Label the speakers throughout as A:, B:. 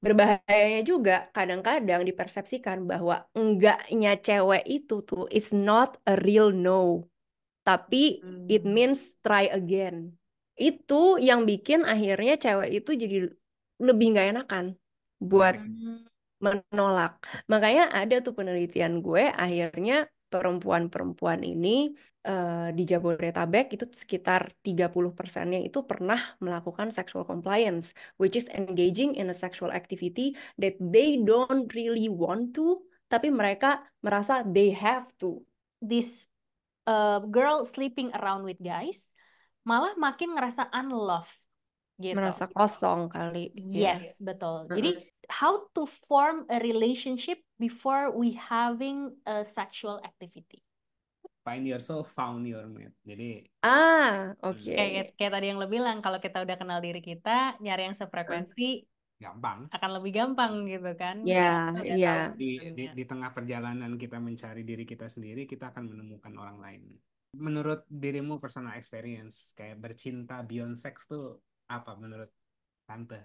A: Berbahayanya juga kadang-kadang dipersepsikan bahwa enggaknya cewek itu tuh it's not a real no, tapi it
B: Hmm.
A: means try again. Itu yang bikin akhirnya cewek itu jadi lebih nggak enakan buat
B: Menarik.
A: menolak. Makanya ada tuh penelitian gue, akhirnya perempuan-perempuan ini di Jabodetabek itu sekitar 30%-nya itu pernah melakukan sexual compliance, which is engaging in a sexual activity that they don't really want to, tapi mereka merasa they have to.
B: This girl sleeping around with guys malah makin ngerasa unloved gitu.
A: Merasa kosong kali, ya.
B: Yes, betul.
A: Mm-mm.
B: Jadi how to form a relationship before we having a sexual activity.
C: Find yourself, found your mate. Jadi
A: Ah,
C: hmm,
A: oke.
B: Kayak tadi yang lo bilang, kalau kita udah kenal diri kita, nyari yang sefrekuensi
C: gampang.
B: akan lebih gampang gitu kan.
A: Ya,
B: Kayak udah
A: ya.
B: tahu
C: Di tengah perjalanan kita mencari diri kita sendiri, kita akan menemukan orang lain. Menurut dirimu personal experience, kayak bercinta beyond sex tuh apa menurut tante?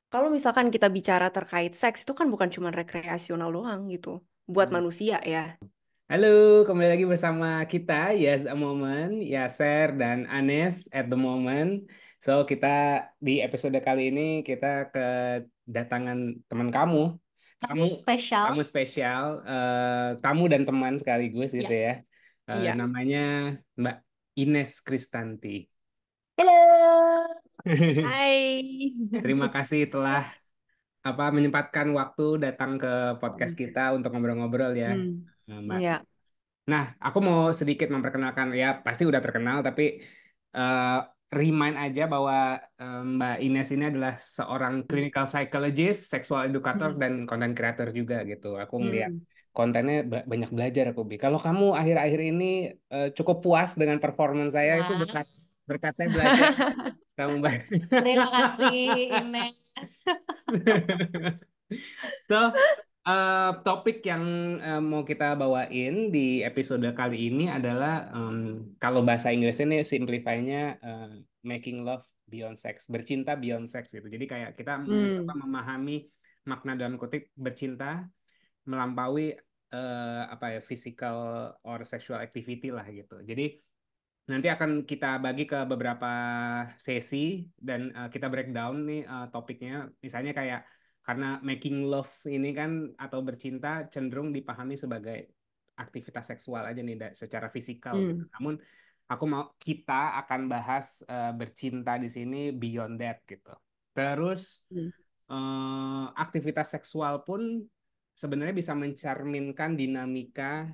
A: Kalau misalkan kita bicara terkait seks itu kan bukan cuma rekreasional doang gitu. Buat
C: Hmm.
A: manusia ya.
C: Halo, kembali lagi bersama kita Yes a Moment, Yaser dan Anes at the moment. So kita di episode kali ini kita kedatangan teman kamu, tamu
B: spesial.
C: tamu spesial, tamu dan teman sekaligus gitu
B: Ya.
C: ya.
A: Iya.
C: Namanya Mbak Ines Kristanti.
B: Halo.
A: Hai.
C: Terima kasih telah menyempatkan waktu datang ke podcast
A: Hmm.
C: kita untuk ngobrol-ngobrol ya, Mbak.
A: Ya.
C: Nah, aku mau sedikit memperkenalkan, ya pasti udah terkenal, tapi eh, remind aja bahwa Mbak Ines ini adalah seorang clinical psychologist, sexual educator,
B: Hmm.
C: dan content creator juga gitu. Aku ngeliat
A: Hmm.
C: kontennya banyak belajar aku, Bi. Kalau kamu akhir-akhir ini cukup puas dengan performance saya, itu
B: Wah,
C: berkat berkat saya belajar sama Mbak.
B: terima kasih Ines.
C: So, topik yang mau kita bawain di episode kali ini adalah kalau bahasa Inggrisnya ini simplify-nya making love beyond sex, bercinta beyond sex gitu. Jadi kayak kita mencoba
A: Hmm.
C: memahami makna dalam kutip bercinta melampaui apa ya physical or sexual activity lah gitu. Jadi nanti akan kita bagi ke beberapa sesi dan kita breakdown nih topiknya. Misalnya kayak karena making love ini kan atau bercinta cenderung dipahami sebagai aktivitas seksual aja nih secara fisikal gitu.
A: Hmm.
C: Namun kita akan bahas bercinta di sini beyond that gitu. Terus
A: Hmm.
C: aktivitas seksual pun sebenarnya bisa mencerminkan dinamika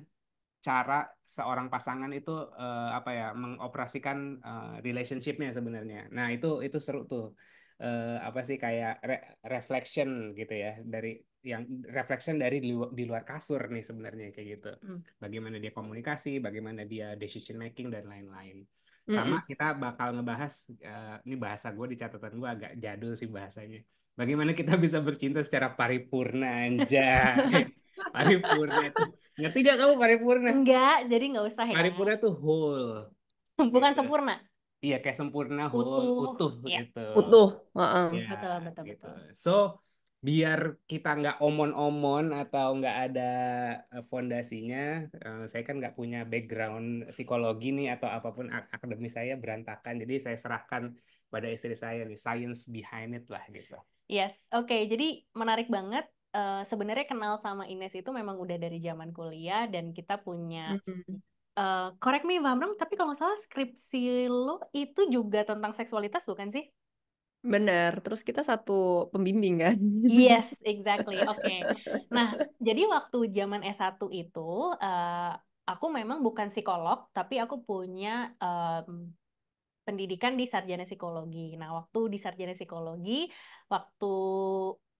C: cara seorang pasangan itu apa ya mengoperasikan relationship-nya sebenarnya. Nah, itu seru tuh. Apa sih kayak reflection gitu ya dari yang reflection dari di luar kasur nih sebenarnya kayak gitu.
B: Hmm.
C: Bagaimana dia komunikasi, bagaimana dia decision making dan lain-lain. Sama
A: Hmm.
C: kita bakal ngebahas ini bahasa gue di catatan gue agak jadul sih bahasanya. Bagaimana kita bisa bercinta secara paripurna anjay. Paripurna itu ngerti gak kamu paripurna?
B: Enggak, jadi nggak usah ya.
C: Paripurna tuh whole
B: Bukan
C: gitu.
B: sempurna,
C: Iya kayak sempurna whole
B: utuh.
C: utuh
B: Ya,
C: gitu.
A: Utuh. Heeh.
C: Ya
B: betul, betul,
C: gitu.
B: betul.
C: So biar kita nggak omon-omon atau nggak ada fondasinya, saya kan nggak punya background psikologi nih atau apapun akademis saya berantakan. Jadi saya serahkan pada istri saya nih science behind it lah gitu.
B: Yes, oke. Jadi menarik banget. Sebenarnya kenal sama Ines itu memang udah dari zaman kuliah dan kita punya
A: Hmm.
B: correct me if I'm wrong, tapi kalau nggak salah skripsi lo itu juga tentang seksualitas bukan sih?
A: Bener. Terus kita satu pembimbing kan?
B: Yes, exactly. Oke. Nah, jadi waktu zaman S1 itu aku memang bukan psikolog, tapi aku punya pendidikan di sarjana psikologi. Nah, waktu di sarjana psikologi, waktu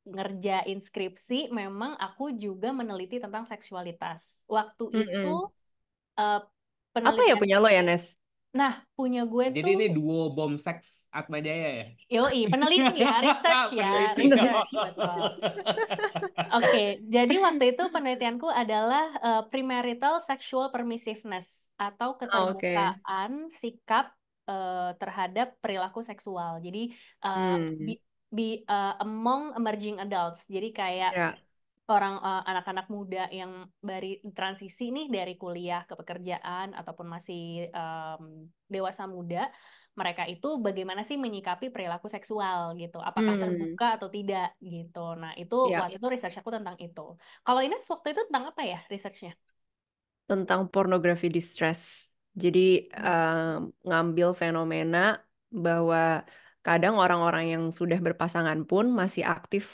B: ngerjain skripsi, memang aku juga meneliti tentang seksualitas. Waktu itu
A: Mm-mm.
B: eh,
A: Apa ya
B: penelitian,
A: punya lo ya, Nes?
B: nah punya gue
C: Jadi
B: tuh,
C: ini duo bom seks Atma Jaya ya?
B: yoi, peneliti ya, research ya,
C: Peneliti.
B: research, betul. Oke, jadi waktu itu penelitianku adalah premarital sexual permissiveness atau
A: Oh, oke.
B: keterbukaan sikap terhadap perilaku seksual. Jadi
A: Hmm.
B: among emerging adults. Jadi kayak
A: Ya.
B: anak-anak muda yang dari transisi nih dari kuliah ke pekerjaan ataupun masih dewasa muda, mereka itu bagaimana sih menyikapi perilaku seksual gitu? Apakah
A: Hmm.
B: terbuka atau tidak gitu? Nah, itu
A: Ya.
B: waktu itu research aku tentang itu. Kalau Ines waktu itu tentang apa ya researchnya?
A: Tentang pornografi distress. Jadi
B: Hmm.
A: ngambil fenomena bahwa kadang orang-orang yang sudah berpasangan pun masih aktif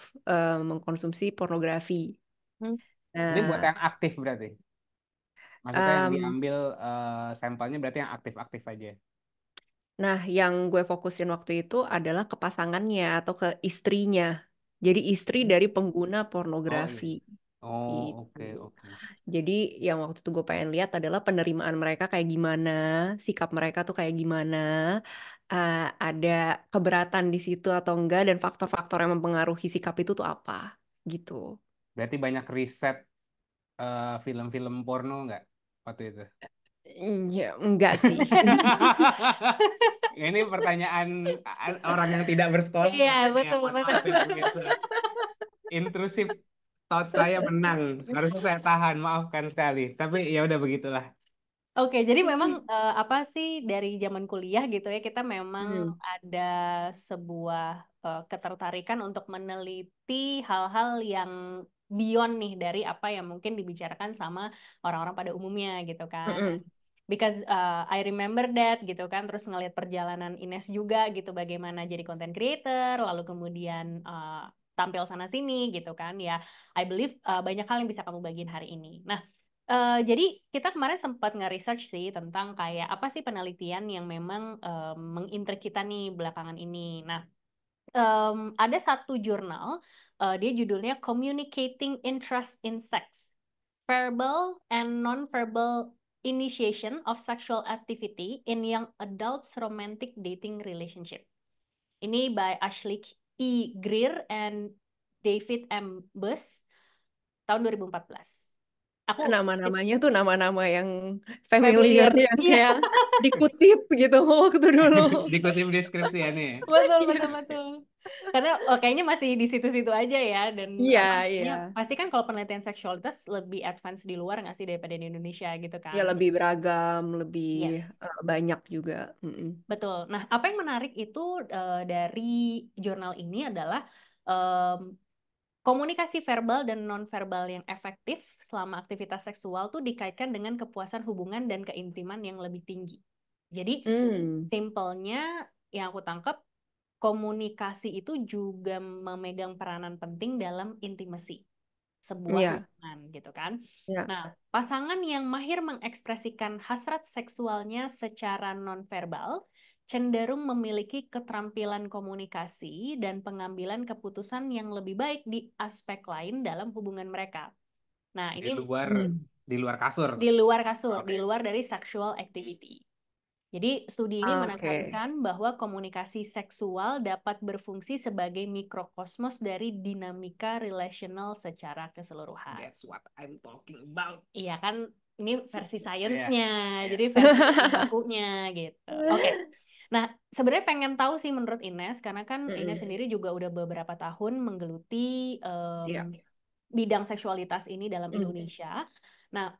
A: mengkonsumsi pornografi.
B: Hmm.
C: Ini buat
A: Nah,
C: yang aktif berarti. Maksudnya yang
A: em,
C: diambil sampelnya berarti yang aktif-aktif aja.
A: nah, yang gue fokusin waktu itu adalah ke pasangannya atau ke istrinya. Jadi istri dari pengguna
C: Oh iya.
A: pornografi.
C: Oh,
A: Itu.
C: oke, oke.
A: Jadi yang waktu itu gue pengen lihat adalah penerimaan mereka kayak gimana, sikap mereka tuh kayak gimana, ada keberatan di situ atau enggak, dan faktor-faktor yang mempengaruhi sikap itu tuh apa, gitu.
C: Berarti banyak riset film-film porno nggak waktu itu?
A: Ya, enggak sih.
C: Ini pertanyaan orang yang tidak bersekolah
B: Iya,
C: katanya.
B: betul,
C: Mohon
B: betul.
C: maaf ya pemirsa. Intrusif thought saya menang. Harusnya saya tahan, maafkan sekali. Tapi ya udah begitulah.
B: Oke, jadi memang apa sih dari zaman kuliah gitu ya kita memang
A: Hmm,
B: ada sebuah ketertarikan untuk meneliti hal-hal yang beyond nih dari apa yang mungkin dibicarakan sama orang-orang pada umumnya gitu kan.
A: mm-mm,
B: Because I remember that gitu kan, terus ngelihat perjalanan Ines juga gitu bagaimana jadi content creator, lalu kemudian tampil sana sini gitu kan ya. I believe banyak hal yang bisa kamu bagiin hari ini. Nah, jadi kita kemarin sempat nge-research sih tentang kayak apa sih penelitian yang memang mengintrik kita nih belakangan ini. Nah, ada satu jurnal, dia judulnya Communicating Interest in Sex, Verbal and Non-Verbal Initiation of Sexual Activity in Young Adults Romantic Dating Relationship. Ini by Ashley E. Greer and David M. Buss tahun 2014. Aku
A: Nama-namanya tuh nama-nama yang familiar,
B: familiar.
A: yang
B: Iya,
A: kayak dikutip gitu waktu dulu.
C: Dikutip deskripsi ya nih.
B: betul,
A: Iya,
B: betul, betul. Karena kayaknya masih di situ-situ aja ya. Dan
A: iya,
B: apa
A: iya.
B: namanya, pasti kan kalau penelitian seksualitas lebih advance di luar nggak sih daripada di Indonesia gitu
A: Ya
B: kan.
A: lebih beragam, lebih
B: Yes,
A: banyak juga. Mm-mm.
B: betul. Nah, apa yang menarik itu dari jurnal ini adalah em, komunikasi verbal dan nonverbal yang efektif selama aktivitas seksual tuh dikaitkan dengan kepuasan hubungan dan keintiman yang lebih tinggi. Jadi,
A: Hmm,
B: simpelnya yang aku tangkap, komunikasi itu juga memegang peranan penting dalam intimasi sebuah
A: ya,
B: hubungan gitu kan.
A: ya.
B: Nah, pasangan yang mahir mengekspresikan hasrat seksualnya secara nonverbal cenderung memiliki keterampilan komunikasi dan pengambilan keputusan yang lebih baik di aspek lain dalam hubungan mereka. Nah,
C: Di
B: ini
C: luar
A: Hmm.
C: di luar kasur.
B: di luar kasur,
C: Oke.
B: di luar dari sexual activity. Jadi, studi ini
A: Oke.
B: menekankan bahwa komunikasi seksual dapat berfungsi sebagai mikrokosmos dari dinamika relasional secara keseluruhan.
C: That's what I'm talking about.
B: Iya kan, ini versi
C: Iya,
B: sainsnya,
C: iya.
B: jadi versi bahan bakunya gitu. Oke, nah sebenarnya pengen tahu sih menurut Ines, karena kan Ines
A: Mm-mm.
B: sendiri juga udah beberapa tahun menggeluti em,
A: Ya.
B: bidang seksualitas ini dalam
A: Mm.
B: Indonesia. Nah,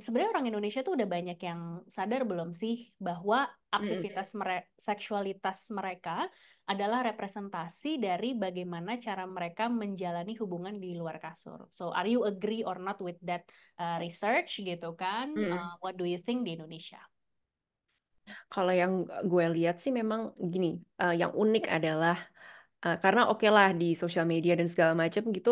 B: sebenarnya orang Indonesia tuh udah banyak yang sadar belum sih bahwa
A: Mm-mm.
B: aktivitas seksualitas mereka adalah representasi dari bagaimana cara mereka menjalani hubungan di luar kasur. So, are you agree or not with that research gitu kan?
A: Mm-mm.
B: What do you think di Indonesia?
A: Kalau yang gue lihat sih memang gini, yang unik adalah karena oke lah di sosial media dan segala macam gitu,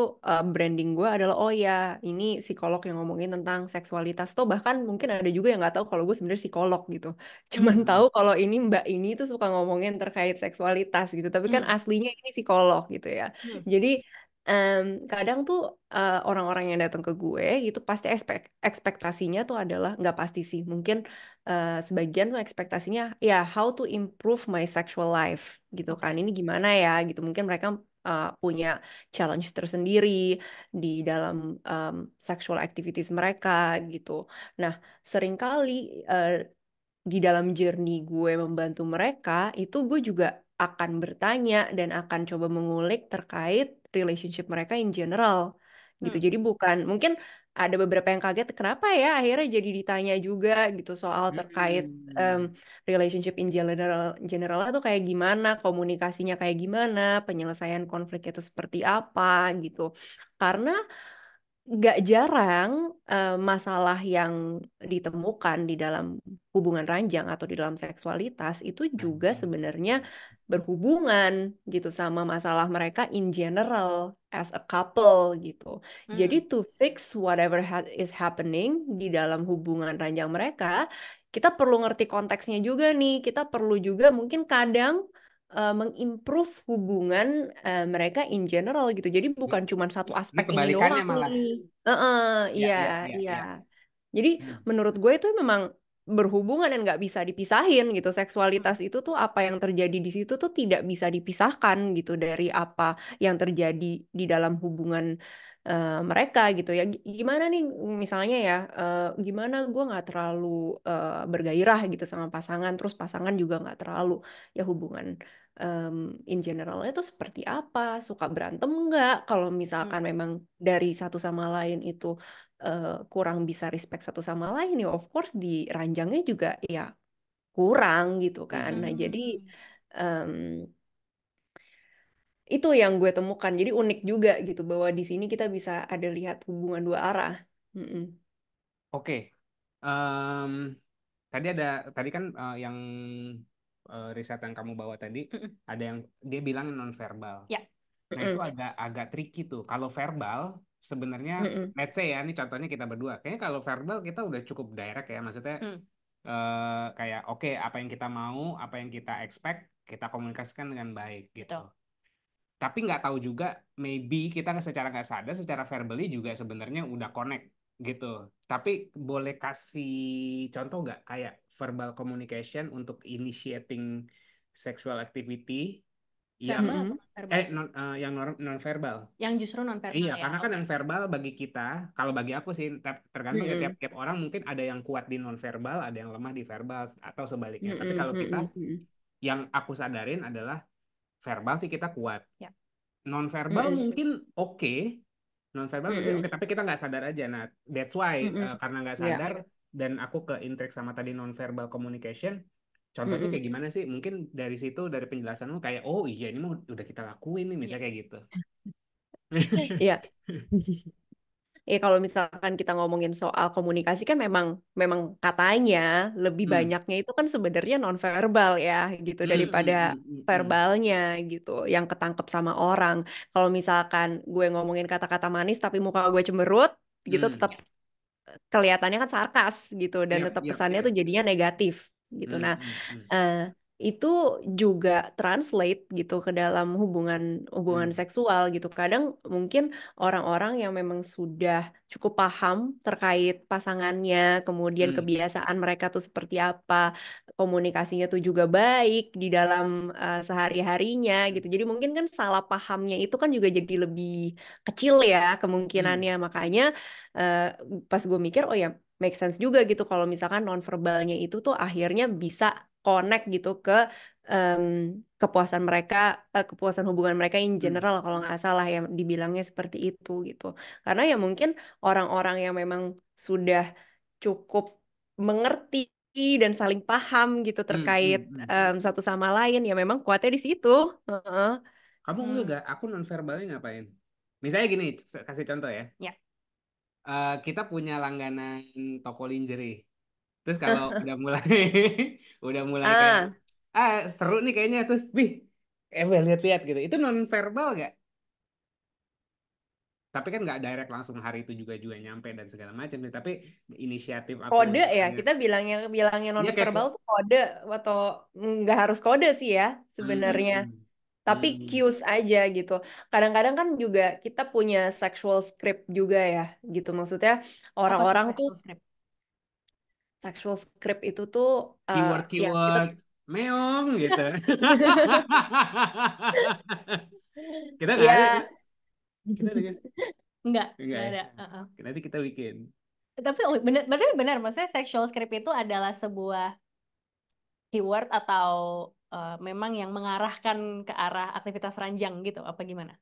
A: branding gue adalah oh ya ini psikolog yang ngomongin tentang seksualitas tuh, bahkan mungkin ada juga yang nggak tahu kalau gue sebenarnya psikolog gitu, cuman
B: Hmm,
A: tahu kalau ini mbak ini tuh suka ngomongin terkait seksualitas gitu, tapi kan
B: hmm,
A: aslinya ini psikolog gitu ya.
B: hmm,
A: Jadi kadang tuh orang-orang yang datang ke gue gitu pasti ekspektasinya tuh adalah, nggak pasti sih, mungkin sebagian tuh ekspektasinya ya how to improve my sexual life gitu kan,
B: oke.
A: ini gimana ya gitu, mungkin mereka punya challenge tersendiri di dalam sexual activities mereka gitu. Nah, seringkali di dalam journey gue membantu mereka, itu gue juga akan bertanya dan akan coba mengulik terkait relationship mereka in general gitu.
B: Hmm.
A: Jadi bukan mungkin ada beberapa yang kaget kenapa ya akhirnya jadi ditanya juga gitu soal terkait
C: Hmm.
A: relationship in general itu kayak gimana, komunikasinya kayak gimana, penyelesaian konflik itu seperti apa gitu. Karena gak jarang masalah yang ditemukan di dalam hubungan ranjang atau di dalam seksualitas itu juga
C: Ranjang.
A: sebenarnya berhubungan gitu sama masalah mereka in general as a couple gitu. Jadi
B: Hmm.
A: to fix whatever is happening di dalam hubungan ranjang mereka, kita perlu ngerti konteksnya juga nih. Kita perlu juga mungkin kadang mengimprove hubungan mereka in general gitu. Jadi
C: Ini,
A: bukan cuma satu
C: ini
A: aspek ini
C: kebalikannya
A: doang
C: malah.
A: nih. Heeh,
C: Ya,
A: iya,
C: ya, ya,
A: iya.
C: ya.
A: Jadi
C: Hmm.
A: menurut gue itu memang berhubungan dan nggak bisa dipisahin gitu.
B: Hmm.
A: Seksualitas itu tuh apa yang terjadi di situ tuh tidak bisa dipisahkan gitu dari apa yang terjadi di dalam hubungan mereka gitu ya. Gimana nih misalnya ya, gimana gue nggak terlalu bergairah gitu sama pasangan, terus pasangan juga nggak terlalu ya hubungan em, in generalnya tuh seperti apa, suka berantem nggak, kalau
B: Hmm.
A: misalkan memang dari satu sama lain itu kurang bisa respect satu sama lain ya of course di ranjangnya juga ya kurang gitu kan. Nah jadi
B: Hmm.
A: em, itu yang gue temukan, jadi unik juga gitu bahwa di sini kita bisa ada lihat hubungan dua arah. Mm-mm.
C: Oke. Em, tadi kan yang riset yang kamu bawa tadi
B: Mm-mm.
C: ada yang dia bilang nonverbal.
B: Ya.
C: Nah, itu
A: Mm-mm.
C: agak agak tricky tuh. Kalau verbal sebenarnya
A: Mm-mm.
C: let's say ya, ini contohnya kita berdua. Kayaknya kalau verbal kita udah cukup direct ya, maksudnya
B: Hmm.
C: kayak oke, apa yang kita mau, apa yang kita expect, kita komunikasikan dengan baik gitu.
B: Betul.
C: Tapi nggak tahu juga, maybe kita secara nggak sadar, secara verbally juga sebenarnya udah connect gitu. Tapi boleh kasih contoh nggak kayak verbal communication untuk initiating sexual activity yang
B: Verbal
A: Mm-mm.
B: atau verbal?
C: yang non verbal.
B: Yang justru non verbal
C: Iya,
B: ya.
C: karena kan
B: Oke.
C: yang verbal bagi kita, kalau bagi aku sih tergantung ya
A: Mm-mm.
C: tiap-tiap orang mungkin ada yang kuat di non verbal, ada yang lemah di verbal atau sebaliknya. Tapi
A: Mm-mm.
C: kalau kita
A: Mm-mm. Mm-mm.
C: yang aku sadarin adalah verbal sih kita kuat.
B: Ya.
C: Non verbal
A: Mm-mm.
C: mungkin oke, non verbal mungkin oke,
A: Mm-mm.
C: tapi kita nggak sadar aja. Nah, that's why
A: Mm-mm.
C: karena nggak
A: Ya.
C: sadar dan aku ke interact sama tadi non verbal communication. Contohnya
A: Mm-mm.
C: kayak gimana sih? Mungkin dari situ dari penjelasanmu kayak oh iya ini mah udah kita lakuin nih
B: Ya.
C: misalnya kayak gitu.
A: Iya. Ya kalau misalkan kita ngomongin soal komunikasi kan memang memang katanya lebih
C: Hmm.
A: banyaknya itu kan sebenarnya nonverbal ya gitu
C: Hmm,
A: daripada
C: hmm, hmm, hmm, hmm.
A: verbalnya gitu yang ketangkep sama orang. Kalau misalkan gue ngomongin kata-kata manis tapi muka gue cemberut gitu
C: Hmm.
A: tetap kelihatannya kan sarkas gitu dan
C: Yap,
A: tetap
C: yap,
A: kesannya
C: yap.
A: tuh jadinya negatif gitu.
C: Hmm,
A: Nah,
C: hmm, hmm,
A: eh, itu juga translate gitu ke dalam hubungan hubungan
C: hmm,
A: seksual gitu. Kadang mungkin orang-orang yang memang sudah cukup paham terkait pasangannya, kemudian
C: hmm,
A: kebiasaan mereka tuh seperti apa, komunikasinya tuh juga baik di dalam sehari-harinya gitu. Jadi mungkin kan salah pahamnya itu kan juga jadi lebih kecil ya kemungkinannya.
C: hmm,
A: Makanya eh, pas gue mikir oh ya make sense juga gitu kalau misalkan nonverbalnya itu tuh akhirnya bisa connect gitu ke em, kepuasan mereka, kepuasan hubungan mereka in
C: hmm,
A: general kalau nggak salah ya dibilangnya seperti itu gitu. Karena ya mungkin orang-orang yang memang sudah cukup mengerti dan saling paham gitu
C: hmm, hmm,
A: terkait
C: hmm.
A: satu sama lain ya memang kuatnya di situ. Heeh.
C: Kamu enggak
B: Hmm.
C: gak? Aku nonverbalnya ngapain? Misalnya gini, kasih contoh ya.
B: Ya.
C: Kita punya langganan toko lingerie. Terus kalau udah mulai udah mulai kayak
A: Ah,
C: seru nih kayaknya terus bih lihat-lihat gitu. Itu nonverbal gak? Tapi kan nggak direct langsung hari itu juga juga nyampe dan segala macam sih. Tapi inisiatif aku
A: kode
C: untuk
A: ya
C: tanya.
A: kita bilangnya bilangnya
C: Iya kayak
A: nonverbal
C: kok.
A: tuh kode atau nggak harus kode sih ya sebenarnya.
C: Hmm,
A: Tapi
C: hmm,
A: cues aja gitu. Kadang-kadang kan juga kita punya sexual script juga ya gitu. Maksudnya
B: Apa tuh
A: orang-orang tuh
B: sexual script?
A: sexual script itu tuh ya kita
C: keyword meong gitu. Kita nggak ada kan?
A: ya
C: Kita ada guys? Enggak
B: Enggak
C: ya.
B: ada.
C: Nanti kita bikin.
B: Tapi benar, berarti benar, maksudnya sexual script itu adalah sebuah keyword atau memang yang mengarahkan ke arah aktivitas ranjang gitu, apa gimana?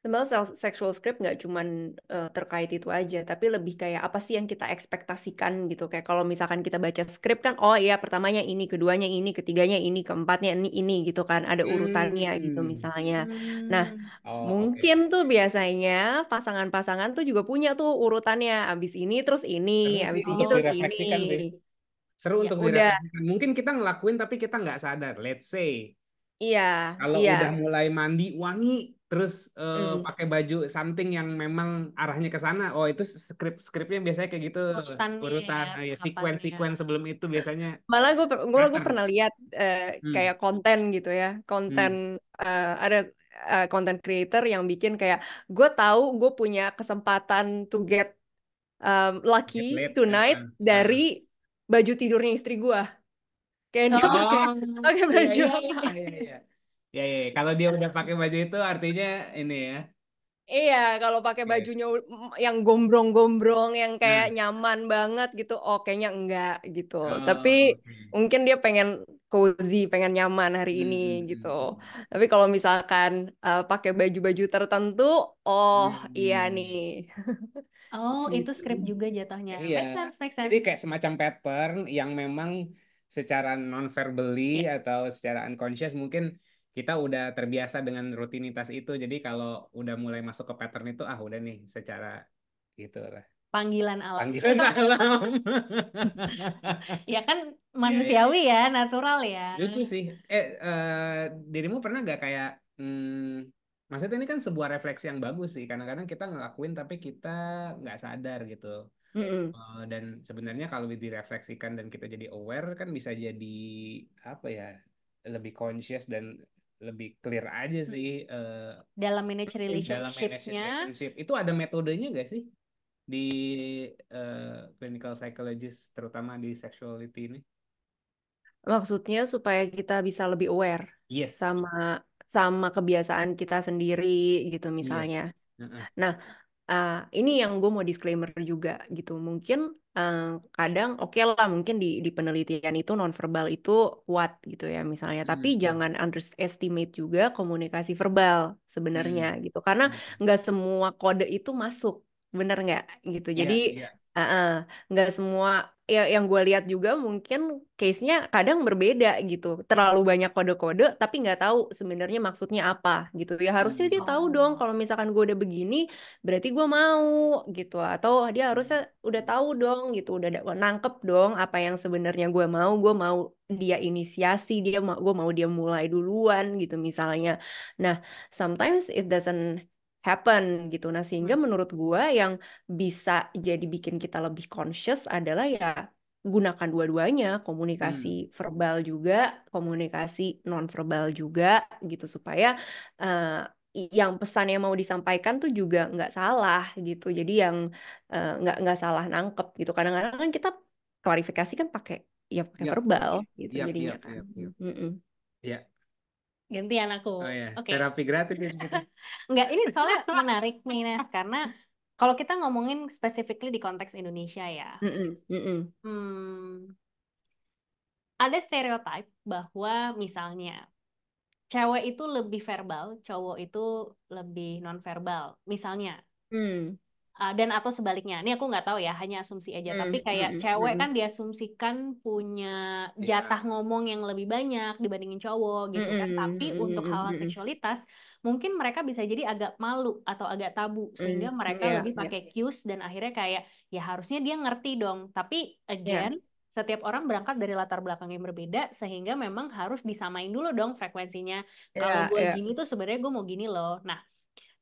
A: Sebenarnya sexual script nggak cuman terkait itu aja, tapi lebih kayak apa sih yang kita ekspektasikan gitu. Kayak kalau misalkan kita baca skrip kan, oh iya pertamanya ini, keduanya ini, ketiganya ini, keempatnya ini gitu kan. Ada urutannya gitu
C: Hmm.
A: misalnya. Nah,
C: Oh, oke.
A: mungkin tuh biasanya pasangan-pasangan tuh juga punya tuh urutannya. Abis ini terus
C: Seru
A: ini,
C: sih
A: abis ini
C: untuk
A: terus
B: Oh,
A: ini.
C: direfleksikan sih. Seru
B: ya
C: untuk
A: Udah,
C: direfleksikan. Mungkin kita ngelakuin tapi kita nggak sadar. Let's say
A: iya,
C: kalau
A: iya.
C: udah mulai mandi wangi, terus
A: Mm.
C: pakai baju something yang memang arahnya ke sana. Oh, itu skripnya biasanya kayak gitu.
B: urutannya
C: Urutan,
B: ya,
C: ya
B: tahapannya.
C: sequence sebelum itu biasanya
A: Malah gue
C: pattern.
A: pernah lihat
C: Hmm.
A: kayak konten gitu ya, konten
C: Hmm.
A: ada konten creator yang bikin kayak gue tahu gue punya kesempatan to get lucky
C: Get late.
A: tonight dari baju tidurnya istri gue, kayak dia pakai
C: Oh,
A: pakai
C: iya
A: baju
C: iya
A: apa?
C: iya iya iya. Ya, ya, ya. Kalau dia udah pakai baju itu artinya ini ya.
A: Iya, kalau pakai
C: Oke.
A: bajunya yang gombrong-gombrong, yang kayak
C: Nah,
A: nyaman banget gitu, oh kayaknya enggak gitu. Tapi
C: oh, oke.
A: mungkin dia pengen cozy, pengen nyaman hari ini gitu. Tapi kalau misalkan pakai baju-baju tertentu, oh iya nih,
C: Hmm.
B: Oh, itu
A: gitu.
B: skrip juga jatuhnya.
C: Iya.
B: Make sense, make
C: Jadi
B: sense.
C: kayak semacam pattern yang memang secara non-verbally
B: Ya,
C: atau secara unconscious mungkin kita udah terbiasa dengan rutinitas itu. Jadi kalau udah mulai masuk ke pattern itu, ah udah nih secara gitu lah.
B: panggilan alam.
C: Panggilan alam.
B: Ya kan
C: Iya, iya, iya.
B: manusiawi ya, natural ya.
C: Lucu sih. Dirimu pernah nggak kayak, maksudnya ini kan sebuah refleksi yang bagus sih. Kadang-kadang kita ngelakuin tapi kita nggak sadar gitu.
A: Mm-mm.
C: Dan sebenarnya kalau direfleksikan dan kita jadi aware kan bisa jadi apa ya, lebih conscious dan lebih clear aja sih
B: Dalam manage
C: dalam manage
B: relationship-nya,
C: relationship. Itu ada metodenya nggak sih di clinical psychologist terutama di sexuality ini?
A: Maksudnya supaya kita bisa lebih aware
C: Yes,
A: sama sama kebiasaan kita sendiri gitu
C: yes.
A: misalnya.
C: Heeh.
A: Nah, ini yang gue mau disclaimer juga gitu. Mungkin uh, kadang oke lah, mungkin di penelitian itu nonverbal itu kuat gitu ya misalnya. Tapi
C: Hmm,
A: jangan underestimate juga komunikasi verbal sebenarnya
C: hmm,
A: gitu. Karena
C: hmm.
A: nggak semua kode itu masuk, bener nggak gitu. Jadi
C: Iya, iya.
A: uh, uh, nggak semua. Ya, yang gue lihat juga mungkin case-nya kadang berbeda gitu. Terlalu banyak kode-kode, tapi nggak tahu sebenarnya maksudnya apa gitu. Ya harusnya dia
C: Hmm,
A: tahu dong
B: oh,
A: kalau misalkan gue udah begini berarti gue mau gitu, atau dia harusnya udah tahu dong gitu, udah nangkep dong apa yang sebenarnya gue mau dia inisiasi, gue mau dia mulai duluan gitu misalnya. Nah, sometimes it doesn't happen gitu. Nah, sehingga
B: hmm,
A: menurut gue yang bisa jadi bikin kita lebih conscious adalah ya gunakan dua-duanya, komunikasi
C: hmm,
A: verbal juga, komunikasi non verbal juga gitu, supaya eh, yang pesan yang mau disampaikan tuh juga nggak salah gitu. Jadi yang nggak salah nangkep gitu. Kadang-kadang kan kita klarifikasi kan pakai
C: yap,
A: verbal gitu
C: yap,
A: jadinya
C: yap,
A: kan.
C: yap, yap.
A: Mm-mm.
C: Ya,
B: gantian aku.
C: oh ya,
B: Oke.
C: terapi gratis di situ.
B: Enggak, ini soalnya menarik nih, Nes, karena kalau kita ngomongin specifically di konteks Indonesia ya,
A: Mm-mm. Mm-mm.
B: hmm, ada stereotip bahwa misalnya cewek itu lebih verbal, cowok itu lebih nonverbal. Misalnya,
A: Mm.
B: dan atau sebaliknya. Ini aku nggak tahu ya, hanya asumsi aja. Tapi
A: Mm.
B: kayak
A: Mm-mm.
B: cewek kan
A: Mm-mm.
B: diasumsikan punya jatah
C: Ya.
B: ngomong yang lebih banyak dibandingin cowok gitu kan.
A: Mm-mm.
B: Tapi untuk
A: Mm-mm.
B: hal
A: Mm-mm.
B: seksualitas, mungkin mereka bisa jadi agak malu atau agak tabu sehingga
A: Mm.
B: mereka
A: Ya,
B: lebih
A: ya,
B: pakai cues dan akhirnya kayak ya harusnya dia ngerti dong. Tapi
A: ya,
B: again, setiap orang berangkat dari latar belakang yang berbeda sehingga memang harus disamain dulu dong frekuensinya. Kalau
A: ya,
B: gue
A: ya.
B: gini tuh sebenarnya gue mau gini loh. Nah,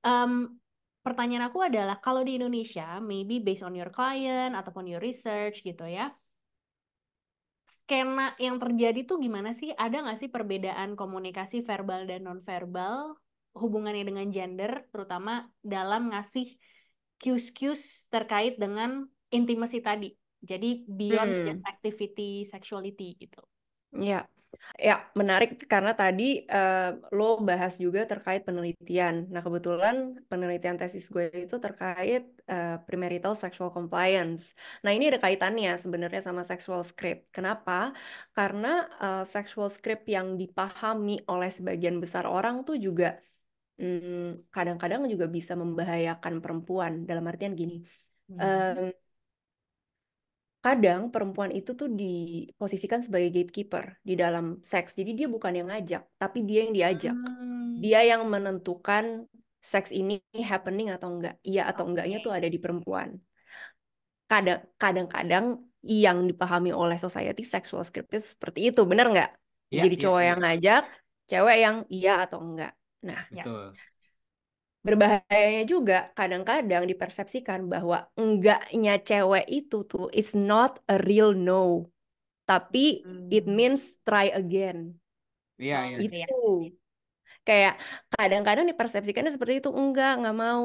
B: Em, pertanyaan aku adalah kalau di Indonesia, maybe based on your client ataupun your research gitu ya, skena yang terjadi tuh gimana sih? Ada nggak sih perbedaan komunikasi verbal dan nonverbal hubungannya dengan gender, terutama dalam ngasih cues-cues terkait dengan intimacy tadi. Jadi beyond just
A: Hmm.
B: activity, sexuality gitu.
A: Ya. Ya, menarik karena tadi lo bahas juga terkait penelitian. Nah, kebetulan penelitian tesis gue itu terkait premarital sexual compliance. Nah, ini ada kaitannya sebenarnya sama sexual script. Kenapa? Karena sexual script yang dipahami oleh sebagian besar orang tuh juga kadang-kadang juga bisa membahayakan perempuan. Dalam artian gini,
B: Hmm.
A: kadang perempuan itu tuh diposisikan sebagai gatekeeper di dalam seks. Jadi dia bukan yang ngajak, tapi dia yang diajak. Dia
B: Hmm.
A: yang menentukan seks ini happening atau enggak. Iya atau enggaknya tuh
B: Oke.
A: ada di perempuan. Kadang-kadang yang dipahami oleh society sexual script itu seperti itu, bener nggak?
C: Iya,
A: Jadi
C: iya,
A: cowok
C: iya,
A: yang ngajak, cewek yang iya atau enggak. Nah,
B: Ya.
C: betul.
A: berbahayanya juga kadang-kadang dipersepsikan bahwa enggaknya cewek itu tuh it's not a real no. Tapi it
B: Hmm.
A: means try again.
C: Iya,
B: Oh,
C: iya.
B: iya.
A: Itu kayak kadang-kadang dipersepsikannya seperti itu, nggak mau,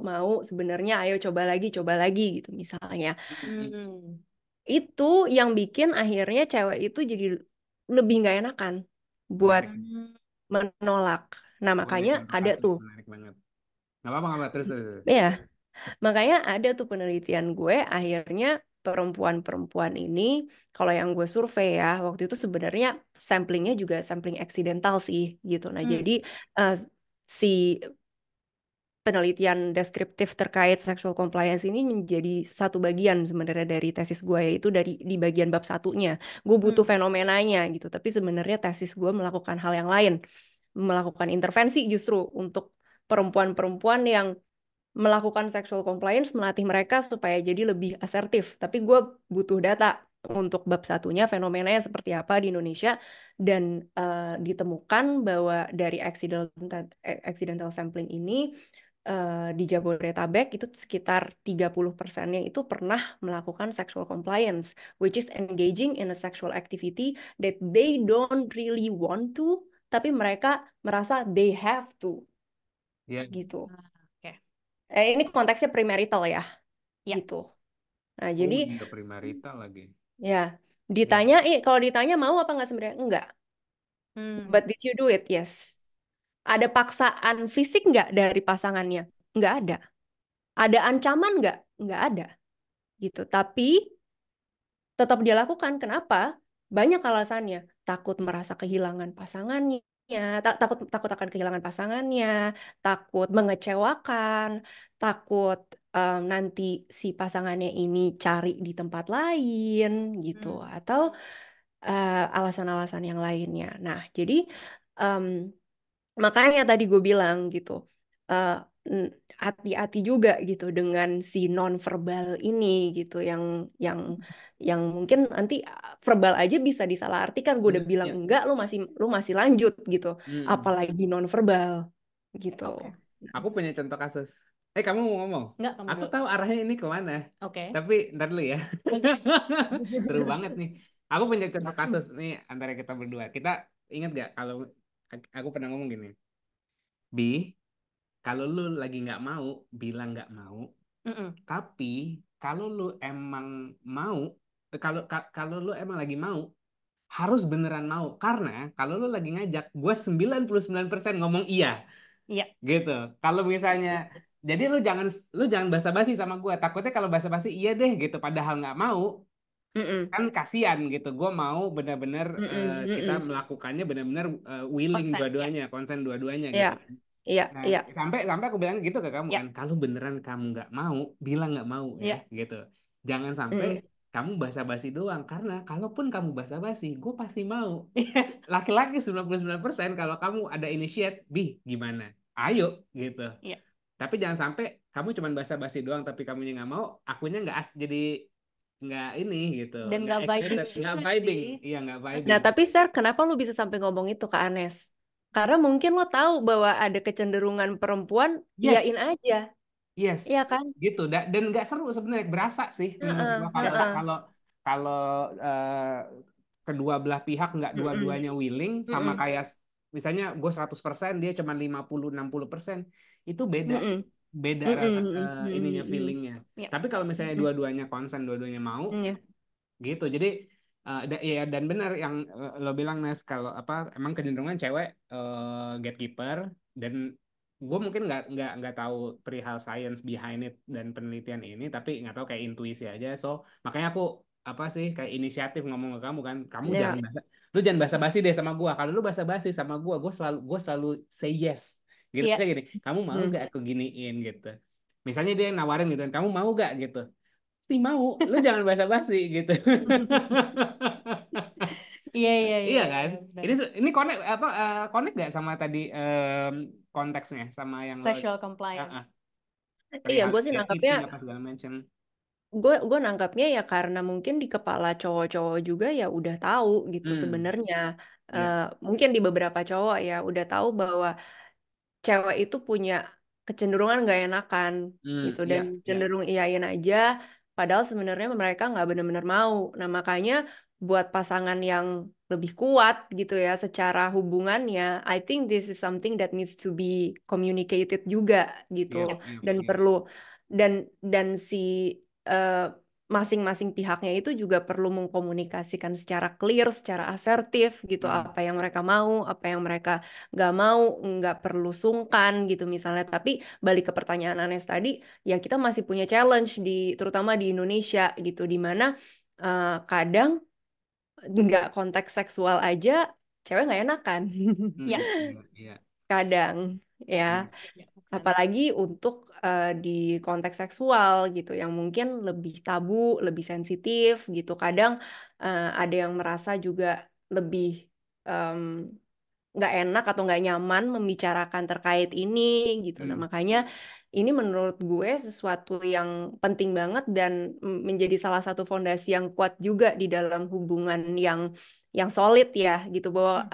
A: mau sebenarnya, ayo coba lagi gitu misalnya.
C: Mm-mm.
B: Hmm.
A: Itu yang bikin akhirnya cewek itu jadi lebih nggak enakan buat
C: Menarik.
B: Hmm.
A: menolak. Nah
C: Aku punya
A: makanya
C: contoh
A: ada
C: kasus
A: tuh,
C: menarik banget. Nggak apa-apa. Terus, terus, terus.
A: ya makanya ada tuh penelitian gue akhirnya perempuan-perempuan ini, kalau yang gue survei ya, waktu itu sebenarnya samplingnya juga sampling eksidental sih gitu. Nah
B: Hmm.
A: jadi eh, si penelitian deskriptif terkait sexual compliance ini menjadi satu bagian sebenarnya dari tesis gue, yaitu di bagian bab satunya. Gue butuh
B: Hmm.
A: fenomenanya gitu, tapi sebenarnya tesis gue melakukan hal yang lain, melakukan intervensi justru untuk perempuan-perempuan yang melakukan sexual compliance, melatih mereka supaya jadi lebih asertif. Tapi gue butuh data untuk bab satunya, fenomenanya seperti apa di Indonesia, dan ditemukan bahwa dari accidental sampling ini di Jabodetabek itu sekitar 30%-nya itu pernah melakukan sexual compliance, which is engaging in a sexual activity that they don't really want to, tapi mereka merasa they have to,
C: Iya.
A: gitu.
B: Ah, oke.
A: Ini konteksnya premarital ya,
B: Ya.
A: gitu. Nah,
C: Oh
A: jadi
C: iya, premarital lagi.
A: ya
C: Iya.
A: ditanya, kalau ditanya mau apa nggak sebenarnya? Enggak.
B: Hmm.
A: But did you do it? Yes. Ada paksaan fisik nggak dari pasangannya? Nggak ada. Ada ancaman nggak? Nggak ada. Gitu. Tapi tetap dia lakukan. Kenapa? Banyak alasannya. Takut merasa kehilangan pasangannya, takut takut akan kehilangan pasangannya, takut mengecewakan, takut nanti si pasangannya ini cari di tempat lain gitu,
B: Hmm.
A: atau alasan-alasan yang lainnya. Nah, jadi em, makanya tadi gue bilang gitu, eh, n- hati-hati juga gitu dengan si nonverbal ini gitu, yang mungkin nanti verbal aja bisa disalahartikan. Gue udah bilang
C: Iya.
A: enggak, lu masih lanjut gitu,
C: Mm-mm.
A: apalagi nonverbal gitu.
B: Oke.
C: Aku punya contoh kasus. Kamu mau ngomong?
B: Nggak, kamu
C: Aku
B: dulu.
C: tahu arahnya ini kemana.
B: Oke.
C: Tapi ntar dulu ya. Seru banget nih. Aku punya contoh kasus nih antara kita berdua. Kita ingat gak kalau aku pernah ngomong gini, Bi, kalau lu lagi nggak mau, bilang nggak mau.
B: Mm-mm.
C: Tapi kalau lu emang mau, kalau lu emang lagi mau, harus beneran mau. Karena kalau lu lagi ngajak, gue 99% ngomong iya.
B: Iya.
C: Gitu. Kalau misalnya, jadi lu jangan basa-basi sama gue. Takutnya kalau basa-basi iya deh gitu, padahal nggak mau,
A: Mm-mm,
C: kan kasihan gitu. Gue mau benar-benar
A: mm-mm,
C: kita
A: mm-mm.
C: melakukannya benar-benar willing
B: Konsen. Ya.
C: dua-duanya, konsen dua-duanya
A: Iya,
C: gitu.
A: iya,
C: Nah,
A: iya.
C: sampai sampai aku bilang gitu ke kamu
B: Ya.
C: kan, kalau beneran kamu nggak mau, bilang nggak mau ya,
B: Ya.
C: gitu. Jangan sampai
A: Mm-mm,
C: kamu basa-basi doang, karena kalaupun kamu basa-basi, gue pasti mau. Laki-laki 99% kalau kamu ada initiate, Bi, gimana? Ayo, gitu.
B: Iya.
C: Tapi jangan sampai kamu cuma basa-basi doang, tapi kamunya nggak mau, akunya nggak jadi nggak ini gitu,
B: Dan
C: nggak
B: nggak vibing
C: excited, nggak
B: juga
C: vibing,
B: sih.
C: iya nggak
A: Nah,
C: vibing.
A: tapi Sar, kenapa lu bisa sampai ngomong itu ke Anes? Karena mungkin lo tahu bahwa ada kecenderungan perempuan iyain
C: Yes,
A: aja,
C: yes,
A: iya kan?
C: gitu. Dan nggak seru sebenarnya, berasa sih menurut
A: Heeh,
C: gua kalau
A: heeh.
C: kalau kalau kedua belah pihak nggak
A: Mm-mm,
C: dua-duanya willing, sama
A: mm-mm,
C: kayak misalnya gue 100% dia cuma 50-60%, itu beda
A: mm-mm,
C: beda rasa
A: mm-mm,
C: ininya
A: mm-mm,
C: feelingnya.
B: Ya.
C: Tapi kalau misalnya
A: mm-mm,
C: dua-duanya konsen, dua-duanya mau
A: mm-mm,
C: gitu. Jadi Iya dan benar yang lo bilang Nes kalau apa emang kecenderungan cewek gatekeeper dan gue mungkin nggak tahu perihal science behind it dan penelitian ini tapi nggak tahu kayak intuisi aja so makanya aku apa sih kayak inisiatif ngomong ke kamu kan kamu
A: Ya.
C: jangan lu jangan basa-basi deh sama gue kalau lu basa-basi sama gue selalu say yes gitu
B: Iya.
C: aja gini kamu mau
A: Hmm.
C: gak aku giniin gitu misalnya dia nawarin gitu kan kamu mau gak gitu pasti mau lu jangan basa-basi gitu.
B: Iya, iya, iya,
C: Iya
B: iya,
C: kan?
B: benar.
C: Ini connect apa connect gak sama tadi konteksnya sama yang lo
B: Sexual compliance.
C: uh,
A: Iya,
C: perihal
A: gue sih nangkapnya,
C: gatekeeping apa segala macam.
A: gue nangkapnya ya karena mungkin di kepala cowok-cowok juga ya udah tahu gitu
C: Hmm,
A: sebenarnya.
C: iya.
A: Eh, Mungkin di beberapa cowok ya udah tahu bahwa cewek itu punya kecenderungan nggak enakan gitu dan
C: Iya, iya.
A: cenderung iyain aja padahal sebenarnya mereka nggak benar-benar mau. Nah makanya buat pasangan yang lebih kuat gitu ya secara hubungannya, I think this is something that needs to be communicated juga gitu
C: Iya, iya,
A: dan
C: iya.
A: perlu dan si eh, masing-masing pihaknya itu juga perlu mengkomunikasikan secara clear, secara asertif gitu
C: Hmm,
A: apa yang mereka mau, apa yang mereka nggak mau, nggak perlu sungkan gitu misalnya. Tapi balik ke pertanyaan Anes tadi, ya kita masih punya challenge terutama di Indonesia gitu, di mana kadang nggak konteks seksual aja cewek nggak enakan,
B: Iya,
C: iya, iya.
A: kadang
B: iya,
A: ya.
C: Hmm,
B: iya, iya, make sense.
A: Apalagi untuk di konteks seksual gitu, yang mungkin lebih tabu, lebih sensitif gitu. Kadang ada yang merasa juga lebih em, nggak enak atau nggak nyaman membicarakan terkait ini gitu. Nah,
C: hmm,
A: makanya ini menurut gue sesuatu yang penting banget dan menjadi salah satu fondasi yang kuat juga di dalam hubungan yang solid ya gitu bahwa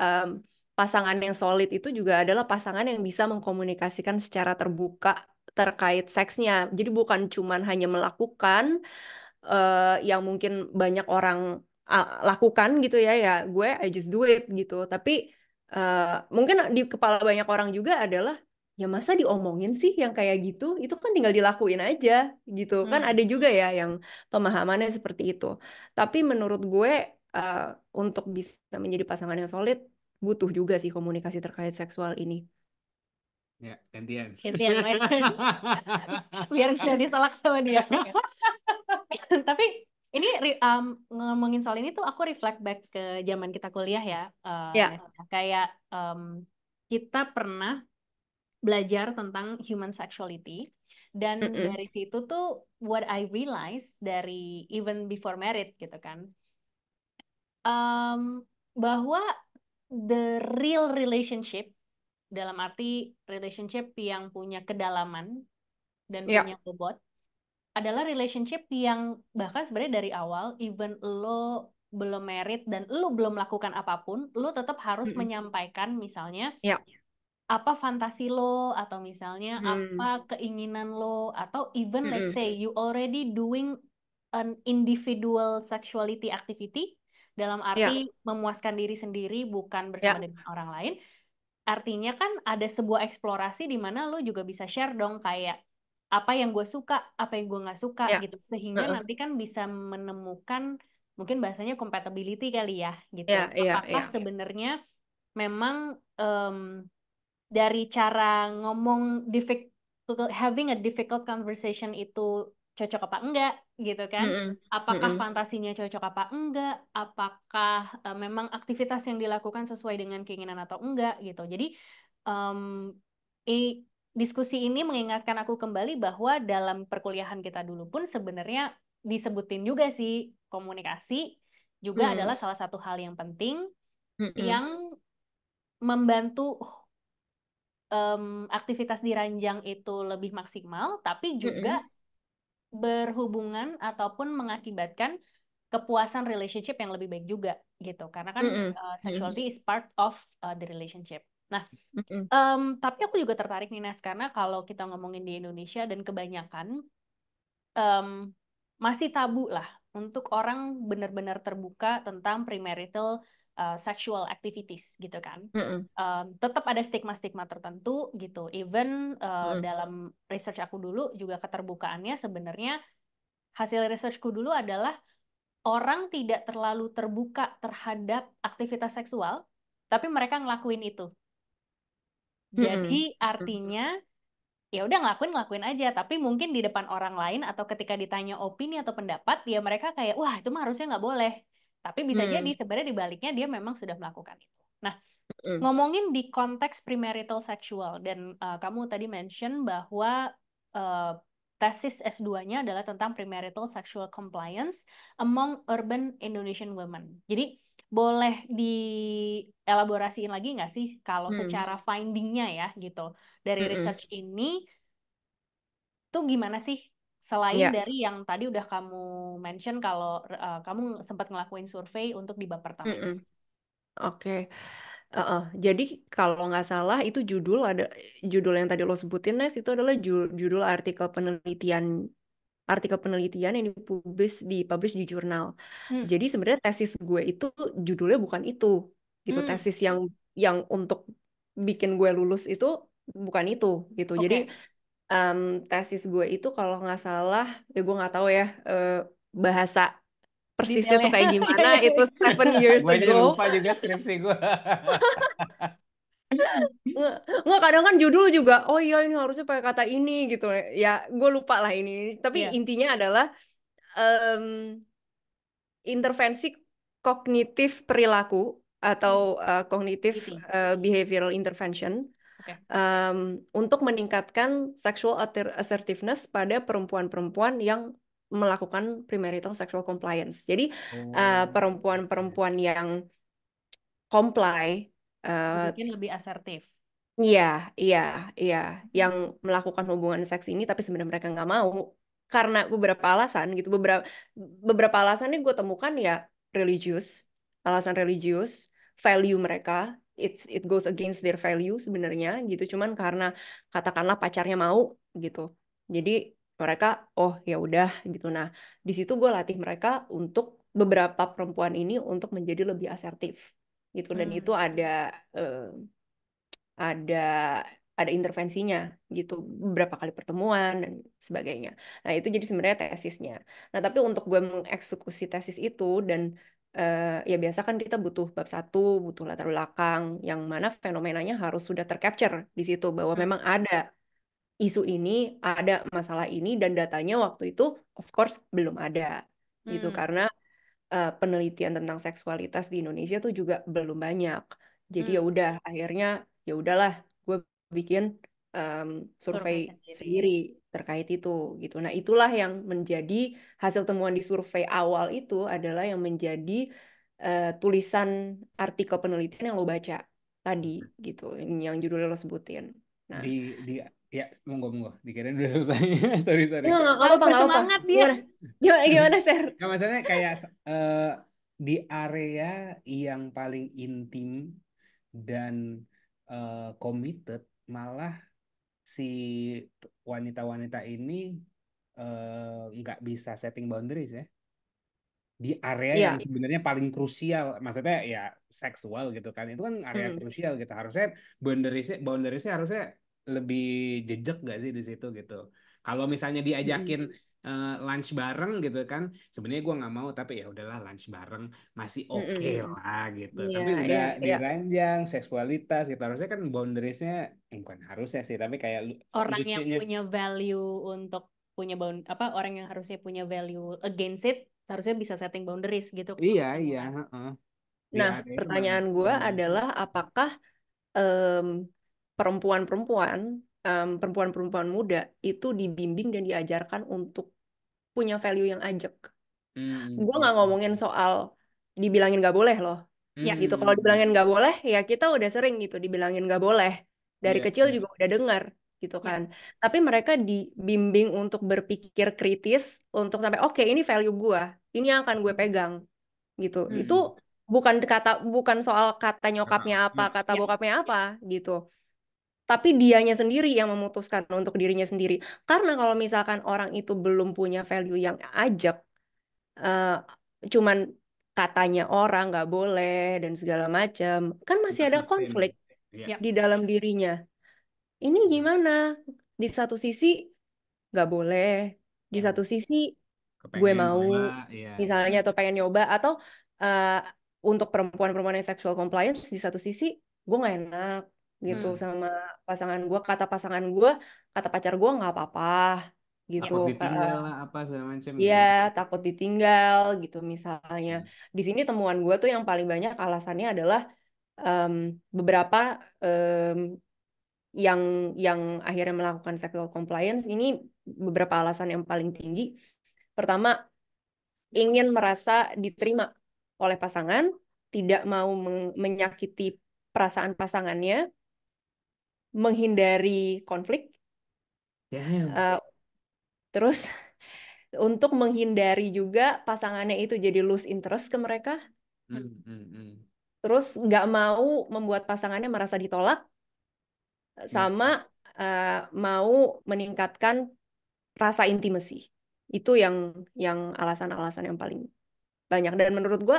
A: pasangan yang solid itu juga adalah pasangan yang bisa mengkomunikasikan secara terbuka terkait seksnya. Jadi bukan cuman hanya melakukan yang mungkin banyak orang lakukan gitu ya ya gue I just do it gitu tapi mungkin di kepala banyak orang juga adalah ya masa diomongin sih yang kayak gitu itu kan tinggal dilakuin aja gitu kan
B: Hmm.
A: ada juga ya yang pemahamannya seperti itu tapi menurut gue eh, untuk bisa menjadi pasangan yang solid butuh juga sih komunikasi terkait seksual ini.
C: ya, gantian.
B: Gantian, biar nggak disalak sama dia. Tapi ini ngomongin soal ini tuh aku reflect back ke zaman kita kuliah ya,
A: Ya.
B: Nes. Kayak kita pernah belajar tentang human sexuality dan
A: Mm-mm.
B: dari situ tuh what I realize dari even before married gitu kan, bahwa the real relationship dalam arti relationship yang punya kedalaman dan
A: Ya.
B: punya bobot adalah relationship yang bahkan sebenarnya dari awal, even lo belum married dan lo belum melakukan apapun, lo tetap harus
A: Mm-mm.
B: menyampaikan misalnya
A: Ya.
B: apa fantasi lo, atau misalnya
A: Hmm.
B: apa keinginan lo, atau even let's
A: Mm-mm.
B: say you already doing an individual sexuality activity, dalam
A: Ya.
B: arti memuaskan diri sendiri bukan bersama
A: Ya.
B: dengan orang lain. Artinya kan ada sebuah eksplorasi di mana lo juga bisa share dong kayak apa yang gue suka, apa yang gue nggak suka
A: Ya.
B: gitu. Sehingga
A: Heeh.
B: nanti kan bisa menemukan mungkin bahasanya compatibility kali ya
A: Ya.
B: gitu.
A: Ya.
B: Apakah
A: Ya.
B: sebenarnya memang dari cara ngomong having a difficult conversation itu cocok apa enggak gitu kan?
A: Mm-mm.
B: Apakah
A: Mm-mm.
B: fantasinya cocok apa enggak? Apakah memang aktivitas yang dilakukan sesuai dengan keinginan atau enggak gitu. Jadi em, diskusi ini mengingatkan aku kembali bahwa dalam perkuliahan kita dulu pun sebenarnya disebutin juga sih komunikasi juga
A: Mm.
B: adalah salah satu hal yang penting
A: Mm-mm.
B: yang membantu aktivitas di ranjang itu lebih maksimal, tapi juga
A: Mm-mm.
B: berhubungan ataupun mengakibatkan kepuasan relationship yang lebih baik juga gitu. Karena kan
A: Mm-mm. Mm-mm.
B: sexuality is part of the relationship. Nah,
A: Mm-mm.
B: tapi aku juga tertarik nih Nas, karena kalau kita ngomongin di Indonesia dan kebanyakan em, masih tabu lah untuk orang benar-benar terbuka tentang premarital sexual activities gitu kan.
A: Mm-mm.
B: Tetap ada stigma-stigma tertentu gitu. Even
A: Mm-mm.
B: dalam research aku dulu juga keterbukaannya sebenarnya hasil researchku dulu adalah orang tidak terlalu terbuka terhadap aktivitas seksual, tapi mereka ngelakuin itu. Jadi
A: Mm-mm.
B: artinya ya udah ngelakuin aja, tapi mungkin di depan orang lain atau ketika ditanya opini atau pendapat, ya mereka kayak wah itu mah harusnya nggak boleh. Tapi bisa jadi
A: Mm.
B: sebenarnya di baliknya dia memang sudah melakukan itu. Nah,
A: Mm.
B: ngomongin di konteks premarital sexual dan kamu tadi mention bahwa uh, tesis S2-nya adalah tentang premarital sexual compliance among urban Indonesian women. Jadi boleh dielaborasiin lagi nggak sih kalau
A: Mm.
B: secara finding-nya ya gitu dari
A: Mm-mm.
B: research ini tuh gimana sih selain
A: Ya.
B: dari yang tadi udah kamu mention kalau kamu sempat ngelakuin survei untuk di bab pertama ini.
A: Mm-mm. Oke. Jadi kalau nggak salah itu judul yang tadi lo sebutin Nes itu adalah judul artikel penelitian yang dipublish di jurnal.
B: Hmm.
A: Jadi sebenarnya tesis gue itu judulnya bukan itu gitu.
B: Hmm.
A: Tesis yang untuk bikin gue lulus itu bukan itu gitu. Jadi
B: Oke.
A: em, tesis gue itu kalau nggak salah ya gue nggak tahu ya bahasa persisnya tuh
B: Detailnya.
A: kayak gimana. Itu 7 years
C: Gue aja
A: ago.
C: lupa juga skripsi gue.
A: Nggak, kadang kan judul juga, oh iya ini harusnya pakai kata ini gitu. Ya, gue lupa lah ini. Tapi
B: Iya.
A: intinya adalah em, intervensi kognitif perilaku atau
B: Hmm.
A: kognitif
B: PT.
A: behavioral intervention
B: Oke.
A: untuk meningkatkan sexual assertiveness pada perempuan-perempuan yang melakukan premarital sexual compliance. Jadi
C: Oh, oke.
A: perempuan-perempuan yang comply. eh,
B: Dibikin lebih asertif.
A: Iya, iya, iya, yang
B: Hmm.
A: melakukan hubungan seks ini tapi sebenarnya mereka nggak mau karena beberapa alasan gitu, beberapa beberapa alasan yang gue temukan ya religius, alasan religius, value mereka, it goes against their value sebenarnya gitu, cuman karena katakanlah pacarnya mau gitu, jadi mereka oh ya udah gitu. Nah di situ gue latih mereka untuk beberapa perempuan ini untuk menjadi lebih asertif gitu dan itu
B: Hmm.
A: eh, ada ada intervensinya gitu beberapa kali pertemuan dan sebagainya. Nah itu jadi sebenarnya tesisnya. Nah tapi untuk gue mengeksekusi tesis itu dan ya biasa kan kita butuh bab satu, butuh latar belakang yang mana fenomenanya harus sudah tercapture di situ bahwa
B: Hmm.
A: memang ada isu ini, ada masalah ini dan datanya waktu itu of course belum ada gitu
B: Hmm.
A: karena penelitian tentang seksualitas di Indonesia tuh juga belum banyak. Jadi ya
B: Hmm.
A: udah akhirnya ya udahlah gue bikin em, survei
B: Survei sendiri.
A: sendiri terkait itu gitu. Nah, itulah yang menjadi hasil temuan di survei awal itu adalah yang menjadi tulisan artikel penelitian yang lo baca tadi gitu, yang judulnya lo sebutin. Nah,
C: di di ya monggo monggo dikirain udah selesai. Sorry sorry.
A: ya nggak
B: Ah,
A: apa-apa, nggak apa-apa.
B: bersemangat dia.
A: Gimana? Gimana, Ser?
C: Nggak, maksudnya kayak di area yang paling intim dan committed, malah si wanita-wanita ini nggak bisa setting boundaries ya di area yang
A: Iya.
C: sebenarnya paling krusial, maksudnya ya seksual gitu kan, itu kan area
A: Mm,
C: krusial gitu, harusnya boundariesnya harusnya lebih jejak gak sih di situ gitu. Kalau misalnya
A: mm,
C: diajakin lunch bareng gitu kan, sebenarnya gue nggak mau tapi ya udahlah lunch bareng masih
A: mm,
C: oke
A: mm, mm.
C: lah gitu,
A: Iya,
C: tapi udah
A: iya,
C: di
A: iya.
C: ranjang seksualitas gitu harusnya kan boundariesnya bukan harusnya sih tapi kayak
B: Orang yang
C: lucunya.
B: punya value untuk punya apa orang yang harusnya punya value against it harusnya bisa setting boundaries gitu
C: Iya
B: maksud kamu
C: iya,
B: kan.
C: heeh. Di
A: Nah,
C: area itu malah
A: pertanyaan gue
C: boundariesnya.
A: adalah apakah em, perempuan-perempuan, perempuan-perempuan muda itu dibimbing dan diajarkan untuk punya value yang ajak?
C: Hmm,
A: Gue
C: hmm,
A: nggak
C: hmm,
A: ngomongin soal dibilangin nggak boleh loh,
B: Ya.
A: gitu. Kalau
C: hmm,
A: dibilangin nggak boleh, ya kita udah sering gitu dibilangin nggak boleh. Dari
C: iya,
A: kecil
C: iya.
A: juga udah dengar, gitu
B: Ya.
A: kan. Tapi mereka dibimbing untuk berpikir kritis, untuk sampai oke ini value gue, ini yang akan gue pegang, gitu. Itu
C: Hmm.
A: bukan soal kata
C: Kata,
A: nyokapnya apa,
C: ya.
A: kata
B: Ya.
A: bokapnya apa, gitu. Tapi dianya sendiri yang memutuskan untuk dirinya sendiri. Karena kalau misalkan orang itu belum punya value yang ajak, eh, cuman katanya orang nggak boleh dan segala macam, kan masih
C: Kata
A: ada
C: sistem.
A: konflik
C: Ya.
B: Ya.
A: di dalam dirinya. Ini
C: Ya.
A: gimana? Di satu sisi nggak boleh, di
C: Ya.
A: satu sisi gue
C: kepengen
A: mau
C: nyoba, iya, iya.
A: misalnya atau pengen nyoba atau eh, untuk perempuan-perempuan yang sexual compliance di satu sisi gue nggak enak gitu
B: Hmm.
A: sama pasangan gue, kata pasangan gue, kata pacar gue nggak apa-apa gitu.
C: Takut ditinggal lah apa segala macam
A: Iya,
C: kan.
A: takut ditinggal gitu misalnya.
C: Hmm.
A: Di sini temuan gue tuh yang paling banyak alasannya adalah em, beberapa em, yang yang akhirnya melakukan sexual compliance ini, beberapa alasan yang paling tinggi. Pertama, ingin merasa diterima oleh pasangan, tidak mau menyakiti perasaan pasangannya, menghindari konflik,
C: Damn.
A: eh, terus untuk menghindari juga pasangannya itu jadi lose interest ke mereka,
C: Hmm, hmm, hmm.
A: terus nggak mau membuat pasangannya merasa ditolak,
C: Ya,
A: sama mau meningkatkan rasa intimasi. Itu yang alasan-alasan yang paling banyak. Dan menurut gue,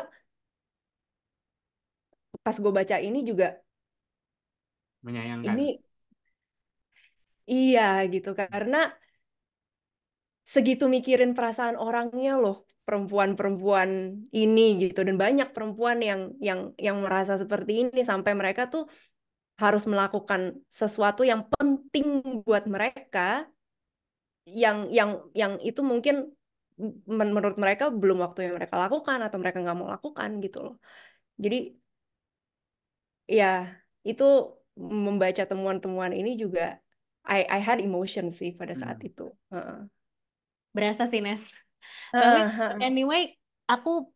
A: pas gue baca ini juga,
C: menyayangkan.
A: ini iya gitu, karena segitu mikirin perasaan orangnya loh perempuan-perempuan ini gitu, dan banyak perempuan yang merasa seperti ini sampai mereka tuh harus melakukan sesuatu yang penting buat mereka, yang itu mungkin menurut mereka belum waktu yang mereka lakukan atau mereka nggak mau lakukan gitu loh. Jadi ya, itu membaca temuan-temuan ini juga, I had emotion sih pada saat
C: Hmm.
A: itu. Heeh.
B: Berasa sih, Nes. Tapi
A: Heeh, heeh.
B: anyway, aku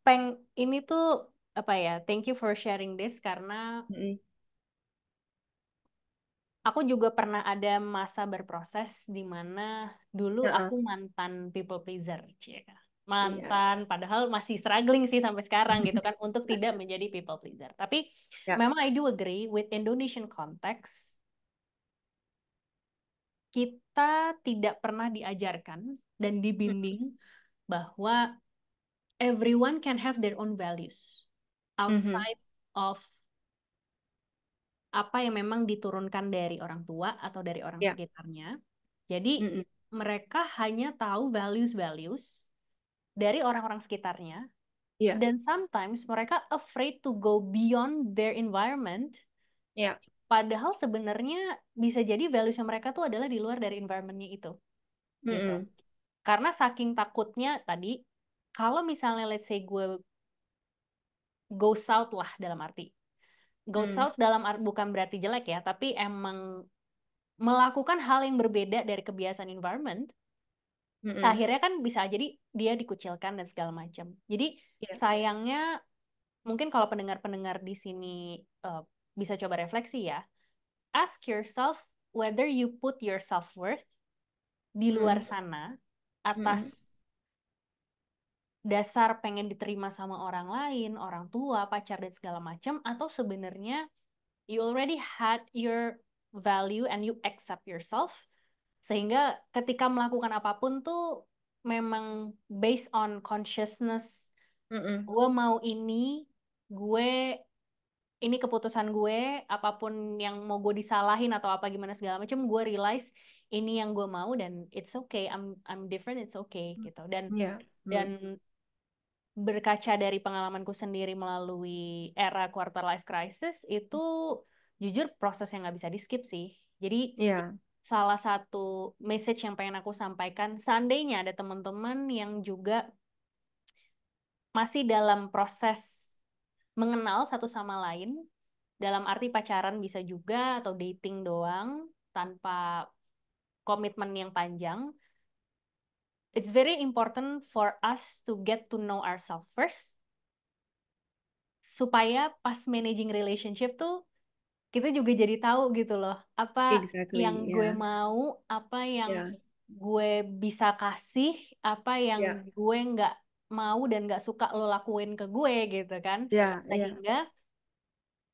B: ini tuh apa ya? Thank you for sharing this karena
A: Mm-mm.
B: aku juga pernah ada masa berproses di mana dulu
A: Heeh.
B: aku mantan people pleaser, cie.
A: Iya.
B: Mantan, padahal masih struggling sih sampai sekarang gitu kan untuk tidak menjadi people pleaser. Tapi
A: Ya.
B: memang I do agree with Indonesian context, kita tidak pernah diajarkan dan dibimbing bahwa everyone can have their own values
A: Mhm.
B: outside of apa yang memang diturunkan dari orang tua atau dari orang
A: Ya.
B: sekitarnya. Jadi
A: Mm-mm.
B: mereka hanya tahu values-values dari orang-orang sekitarnya,
A: Iya.
B: dan sometimes mereka afraid to go beyond their environment,
A: Ya.
B: padahal sebenarnya bisa jadi values mereka tuh adalah di luar dari environmentnya itu gitu.
A: Mm-mm.
B: Karena saking takutnya tadi, kalau misalnya let's say gue go south lah, dalam arti go
A: Mm.
B: south dalam bukan berarti jelek ya, tapi emang melakukan hal yang berbeda dari kebiasaan environment,
A: Mm-mm.
B: akhirnya kan bisa jadi dia dikucilkan dan segala macam. Jadi
A: Ya.
B: sayangnya mungkin kalau pendengar-pendengar di sini eh, bisa coba refleksi ya, ask yourself whether you put your self-worth di luar
A: Mm-mm.
B: sana atas
A: Mm-mm.
B: dasar pengen diterima sama orang lain, orang tua, pacar dan segala macam, atau sebenarnya you already had your value and you accept yourself, sehingga ketika melakukan apapun tuh memang based on consciousness,
A: Mm-mm.
B: gue mau gue ini keputusan gue, apapun yang mau gue disalahin atau apa gimana segala macam, gue realize ini yang gue mau dan it's okay, I'm different, it's okay gitu. Dan
A: Ya.
B: dan
A: Mm.
B: berkaca dari pengalamanku sendiri melalui era quarter life crisis itu, jujur proses yang nggak bisa di skip sih. Jadi
A: Ya.
B: salah satu message yang pengen aku sampaikan, seandainya ada teman-teman yang juga masih dalam proses mengenal satu sama lain, dalam arti pacaran bisa juga atau dating doang tanpa komitmen yang panjang, it's very important for us to get to know ourselves first, supaya pas managing relationship tuh kita juga jadi tahu gitu loh, apa yang
A: Exactly.
B: gue
A: Ya.
B: mau, apa yang
A: Ya.
B: gue bisa kasih, apa yang
A: Ya.
B: gue nggak mau dan nggak suka lo lakuin ke gue gitu kan,
A: Ya. Ya.
B: sehingga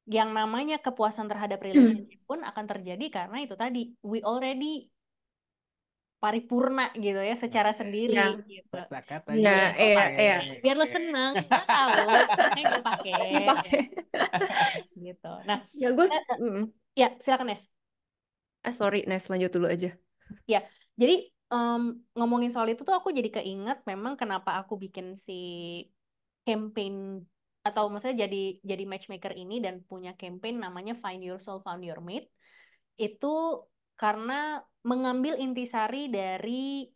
B: yang namanya kepuasan terhadap relationship pun akan terjadi karena itu tadi, we already paripurna gitu ya secara sendiri
A: Ya.
B: gitu.
C: Bahasa
A: Ya.
C: katanya
A: Iya. Iya.
C: dipakai.
B: Biar lo seneng, gue tahu, makanya gue pakai
A: Dipakai.
B: gitu. Nah,
A: Ya, gue.
B: ya silakan Nes.
A: Sorry, Nes, lanjut dulu aja.
B: Ya, jadi ngomongin soal itu tuh aku jadi keinget memang kenapa aku bikin si campaign atau maksudnya jadi matchmaker ini dan punya campaign namanya Find Your Soul, Found Your Mate. Itu karena mengambil intisari dari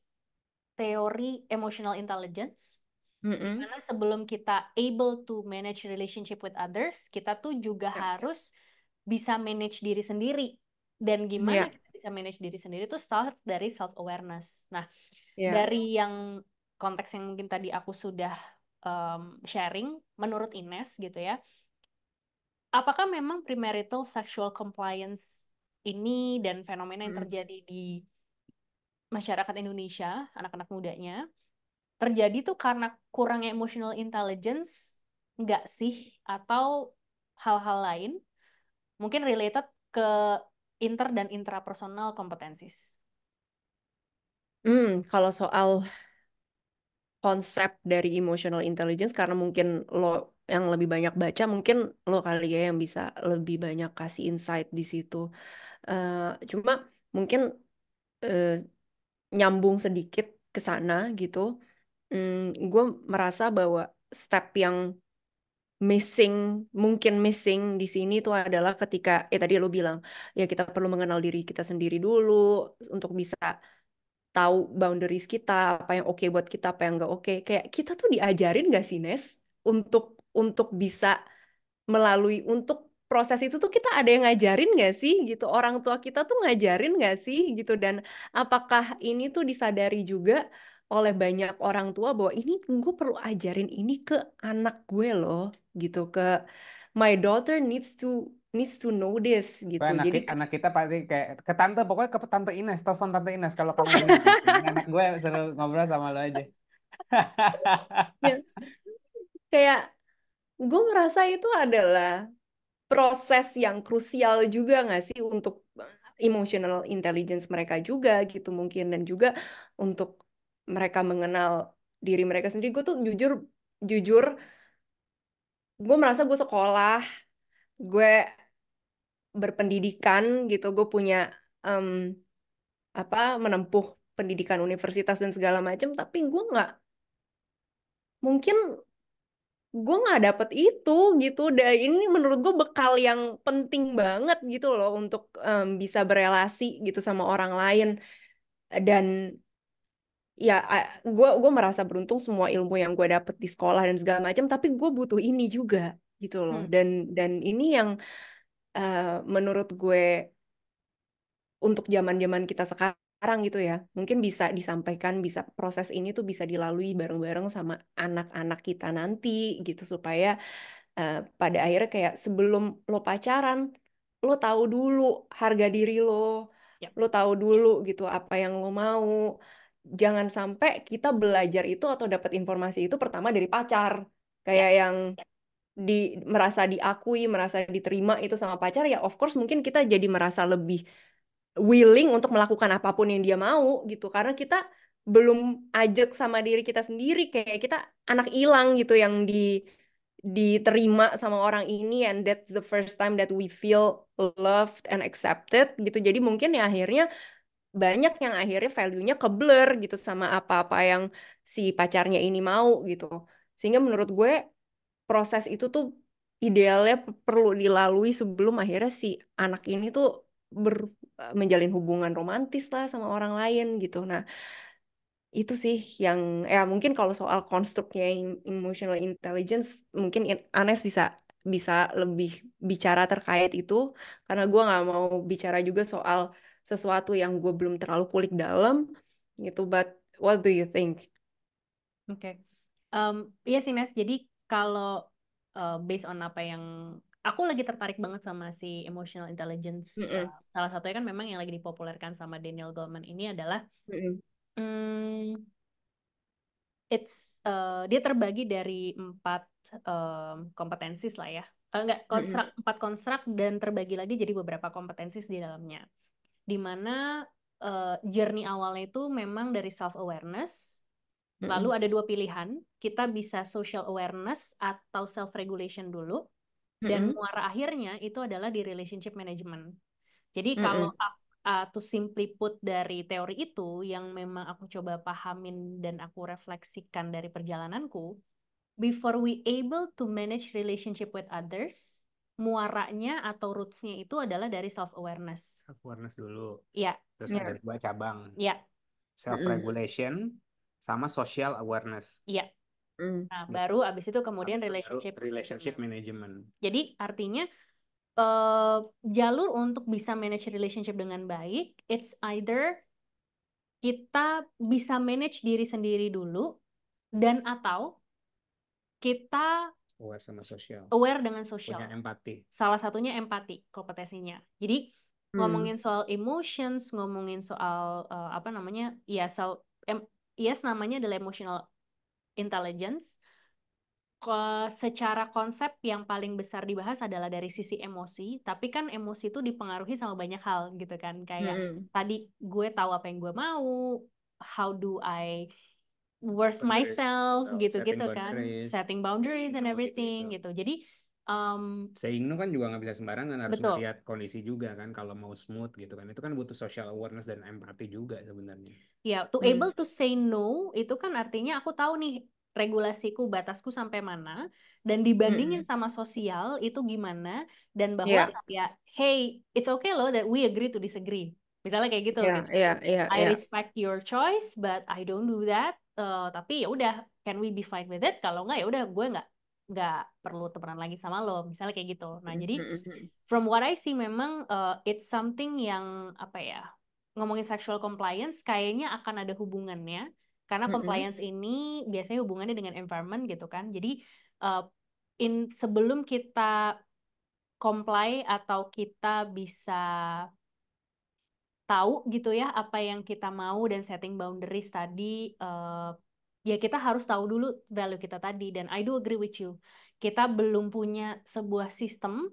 B: teori emotional intelligence, di
A: Mm-mm.
B: mana sebelum kita able to manage relationship with others, kita tuh juga
A: Ya,
B: harus bisa manage diri sendiri. Dan gimana
A: ya,
B: kita bisa manage diri sendiri tuh start dari self awareness. Nah,
A: ya.
B: dari yang konteks yang mungkin tadi aku sudah sharing, menurut Ines gitu ya, apakah memang premarital sexual compliance ini dan fenomena yang
A: Mm-mm.
B: terjadi di masyarakat Indonesia, anak-anak mudanya, terjadi tuh karena kurangnya emotional intelligence, enggak sih? Atau hal-hal lain, mungkin related ke inter dan intrapersonal competencies.
A: Kalau soal konsep dari emotional intelligence, karena mungkin lo yang lebih banyak baca, mungkin lo kali ya yang bisa lebih banyak kasih insight di situ. Cuma mungkin eh, nyambung sedikit ke sana gitu. Gue merasa bahwa step yang mungkin missing di sini tuh adalah ketika, tadi lo bilang, ya kita perlu mengenal diri kita sendiri dulu untuk bisa tahu boundaries kita, apa yang oke buat kita, apa yang nggak oke. Kayak kita tuh diajarin gak sih, Nes, untuk bisa untuk proses itu tuh kita ada yang ngajarin gak sih gitu. Orang tua kita tuh ngajarin gak sih gitu. Dan apakah ini tuh disadari juga oleh banyak orang tua bahwa ini gue perlu ajarin ini ke anak gue loh gitu. My daughter needs to know this
C: Wah,
A: gitu. Jadi
C: anak kita pasti kayak ke tante, pokoknya ke tante Ines, telepon tante Ines kalau kamu bingung gitu. Ini anak gue seru ngobrol sama lo aja.
A: ya, kayak gue merasa itu adalah proses yang krusial juga nggak sih untuk emotional intelligence mereka juga gitu mungkin, dan juga untuk mereka mengenal diri mereka sendiri. Gue tuh jujur jujur gue merasa gue sekolah, gue berpendidikan gitu, gue punya em, menempuh pendidikan universitas dan segala macam, tapi mungkin gue nggak dapet itu gitu. Dan ini menurut gue bekal yang penting banget gitu loh untuk bisa berelasi gitu sama orang lain. Dan ya gue merasa beruntung semua ilmu yang gue dapet di sekolah dan segala macam, tapi gue butuh ini juga gitu loh.
B: Hmm,
A: Dan ini yang eh, menurut gue untuk zaman-zaman kita sekarang gitu ya, mungkin bisa disampaikan, bisa proses ini tuh bisa dilalui bareng-bareng sama anak-anak kita nanti gitu, supaya pada akhirnya kayak sebelum lo pacaran, lo tahu dulu harga diri lo,
B: ya,
A: lo tahu dulu gitu apa yang lo mau. Jangan sampai kita belajar itu atau dapat informasi itu pertama dari pacar,
B: ya,
A: kayak yang merasa diakui, merasa diterima itu sama pacar, ya of course mungkin kita jadi merasa lebih willing untuk melakukan apapun yang dia mau gitu, karena kita belum ajak sama diri kita sendiri, kayak kita anak hilang gitu yang diterima sama orang ini, and that's the first time that we feel loved and accepted gitu. Jadi mungkin ya akhirnya banyak yang akhirnya value-nya keblur gitu sama apa-apa yang si pacarnya ini mau gitu, sehingga menurut gue proses itu tuh idealnya perlu dilalui sebelum akhirnya si anak ini tuh menjalin hubungan romantis lah sama orang lain gitu. Nah, itu sih yang ya mungkin kalau soal konstruknya emotional intelligence mungkin Anes bisa bisa lebih bicara terkait itu, karena gue nggak mau bicara juga soal sesuatu yang gue belum terlalu kulik dalam gitu. But what do you think?
B: oke. Iya sih Nes, jadi kalau based on apa yang aku lagi tertarik banget sama si emotional intelligence,
A: Mm-mm,
B: salah satunya kan memang yang lagi dipopulerkan sama Daniel Goleman ini adalah
A: mm-mm,
B: hmm, dia terbagi dari 4 kompetensis lah ya. Enggak,
A: mm-mm,
B: empat konstruk dan terbagi lagi jadi beberapa kompetensis di dalamnya. Di mana journey awalnya itu memang dari self awareness. Lalu
A: mm-mm,
B: ada 2 pilihan, kita bisa social awareness atau self regulation dulu, dan
A: mm-mm,
B: muara akhirnya itu adalah di relationship management. Jadi kalau
A: mm-mm,
B: to simply put dari teori itu yang memang aku coba pahamin dan aku refleksikan dari perjalananku, before we able to manage relationship with others, muaranya atau rootsnya itu adalah dari self awareness.
C: Self awareness dulu.
B: Ya,
C: Terus
A: Ya.
C: ada 2 cabang.
B: ya,
C: Self regulation sama social awareness.
B: ya.
A: Mm.
B: Nah, baru abis itu kemudian
C: Habis itu baru
B: relationship
C: management.
B: Jadi artinya jalur untuk bisa manage relationship dengan baik, it's either kita bisa manage diri sendiri dulu dan atau kita
C: Aware sama sosial.
B: aware dengan
C: Punya
B: sosial.
C: empati.
B: Salah satunya empati kompetensinya. Jadi ngomongin soal emotions, ngomongin soal apa namanya, ya yes namanya adalah emotional intelligence. Secara konsep yang paling besar dibahas adalah dari sisi emosi, tapi kan emosi itu dipengaruhi sama banyak hal gitu kan. Kayak tadi gue tahu apa yang gue mau, how do I worth
C: Boundaries,
B: myself
C: atau
B: gitu-gitu
C: setting
B: kan,
C: boundaries,
B: setting boundaries and everything
C: gitu.
B: gitu. Jadi
C: Saying no kan juga nggak bisa sembarangan, harus
B: betul.
C: melihat kondisi juga kan kalau mau smooth gitu kan. Itu kan butuh social awareness dan empati juga sebenarnya.
B: Ya, to able to say no itu kan artinya aku tahu nih regulasiku, batasku sampai mana, dan dibandingin sama sosial itu gimana, dan bahwa ya, hey, it's okay loh that we agree to disagree. Misalnya kayak gitu gitu. I respect your choice, but I don't do that. Tapi ya udah, can we be fine with it? Kalau nggak ya udah, gue nggak perlu temenan lagi sama lo. Misalnya kayak gitu. Nah jadi from what I see memang it's something yang apa ya, ngomongin sexual compliance kayaknya akan ada hubungannya karena compliance ini biasanya hubungannya dengan environment gitu kan. Jadi sebelum kita comply atau kita bisa tahu gitu ya apa yang kita mau dan setting boundaries tadi, ya kita harus tahu dulu value kita tadi. Dan I do agree with you, kita belum punya sebuah sistem,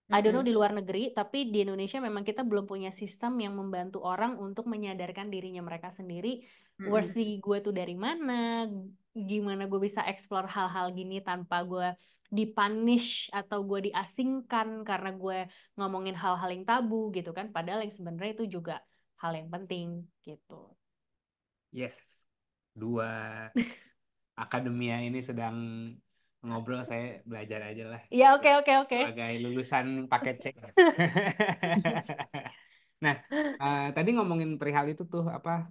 B: I don't know di luar negeri, tapi di Indonesia memang kita belum punya sistem yang membantu orang untuk menyadarkan dirinya mereka sendiri, worthy gue tuh dari mana, gimana gue bisa explore hal-hal gini tanpa gue dipunish atau gue diasingkan karena gue ngomongin hal-hal yang tabu gitu kan, padahal yang sebenarnya itu juga hal yang penting gitu.
C: Yes, 2 akademia ini sedang ngobrol, saya belajar aja lah.
B: Iya, oke.
C: Sebagai lulusan paket C. Nah, tadi ngomongin perihal itu tuh apa?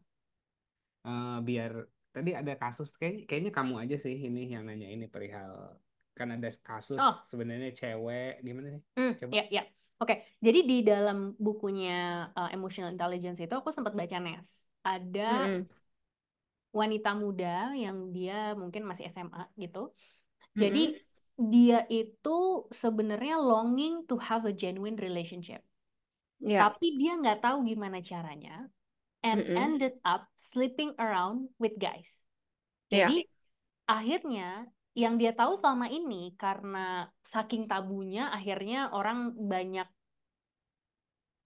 C: Biar tadi ada kasus, kayaknya kamu aja sih ini yang nanya ini perihal, kan ada kasus sebenarnya cewek gimana sih? Coba.
B: Ya. Oke, jadi di dalam bukunya Emotional Intelligence itu aku sempat baca Nes. Ada wanita muda yang dia mungkin masih SMA gitu. Jadi dia itu sebenarnya longing to have a genuine relationship. Tapi dia nggak tahu gimana caranya and ended up sleeping around with guys. Jadi akhirnya yang dia tahu selama ini karena saking tabunya akhirnya orang banyak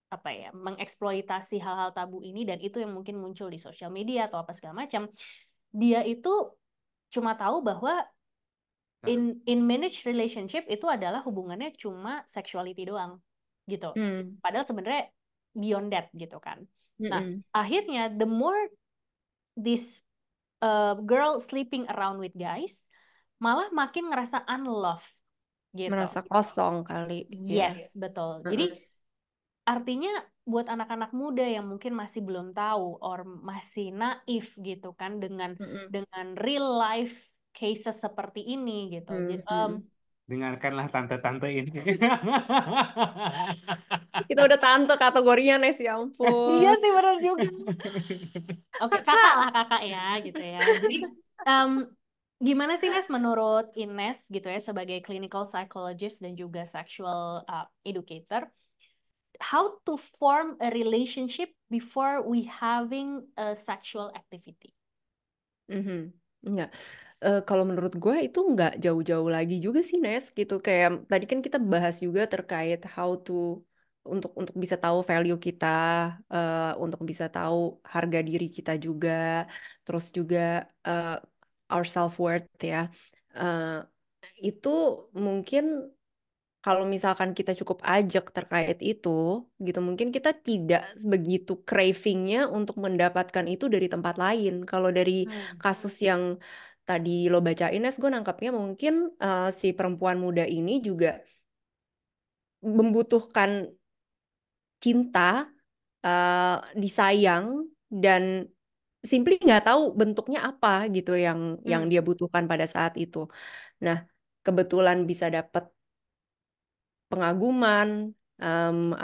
B: apa ya, mengeksploitasi hal-hal tabu ini, dan itu yang mungkin muncul di sosial media atau apa segala macam. Dia itu cuma tahu bahwa in managed relationship itu adalah hubungannya cuma sexuality doang gitu. Padahal sebenarnya beyond that gitu kan. Nah, akhirnya the more this girl sleeping around with guys, malah makin ngerasa unloved gitu.
A: Merasa kosong kali.
B: Yes, betul. Jadi artinya buat anak-anak muda yang mungkin masih belum tahu or masih naif gitu kan dengan real life cases seperti ini gitu.
C: Dengarkanlah tante-tante ini.
A: Kita udah tante kategorinya, Nes, ya ampun.
B: Iya sih, benar juga. Oke, kakak ya gitu ya. Jadi gimana sih Nes menurut Ines gitu ya sebagai clinical psychologist dan juga sexual educator, how to form a relationship before we having a sexual activity?
A: Enggak. Kalau menurut gue itu nggak jauh-jauh lagi juga sih, Nes, gitu. Kayak tadi kan kita bahas juga terkait how to untuk bisa tahu value kita, untuk bisa tahu harga diri kita juga, terus juga our self worth ya. Itu mungkin kalau misalkan kita cukup ajak terkait itu, gitu, mungkin kita tidak begitu cravingnya untuk mendapatkan itu dari tempat lain. Kalau dari
B: Hmm.
A: kasus yang tadi lo bacain, Nes, gue nangkapnya mungkin si perempuan muda ini juga membutuhkan cinta, disayang, dan simply nggak tahu bentuknya apa gitu yang
B: Hmm.
A: dia butuhkan pada saat itu. Nah, kebetulan bisa dapat pengaguman,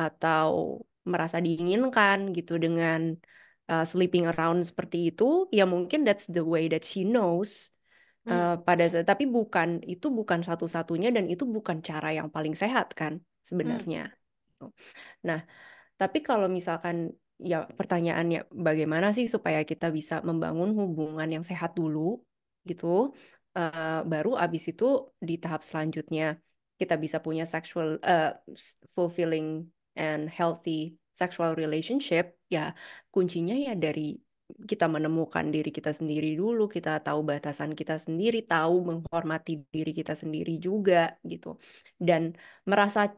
A: atau merasa diinginkan gitu dengan sleeping around seperti itu, ya mungkin that's the way that she knows.
B: Hmm.
A: Tapi itu bukan satu-satunya dan itu bukan cara yang paling sehat kan
B: Hmm.
A: sebenarnya. Nah, tapi kalau misalkan ya pertanyaannya bagaimana sih supaya kita bisa membangun hubungan yang sehat dulu gitu, baru abis itu di tahap selanjutnya kita bisa punya fulfilling and healthy sexual relationship, ya kuncinya ya dari kita menemukan diri kita sendiri dulu, kita tahu batasan kita sendiri, tahu menghormati diri kita sendiri juga gitu. Dan merasa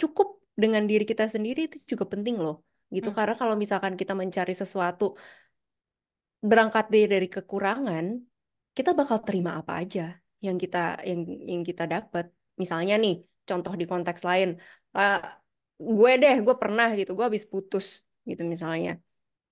A: cukup dengan diri kita sendiri itu juga penting loh gitu,
B: Hmm.
A: karena kalau misalkan kita mencari sesuatu berangkat dari kekurangan, kita bakal terima apa aja yang kita yang yang kita dapat. Misalnya nih, contoh di konteks lain, ah, gue pernah gitu, gue habis putus gitu misalnya,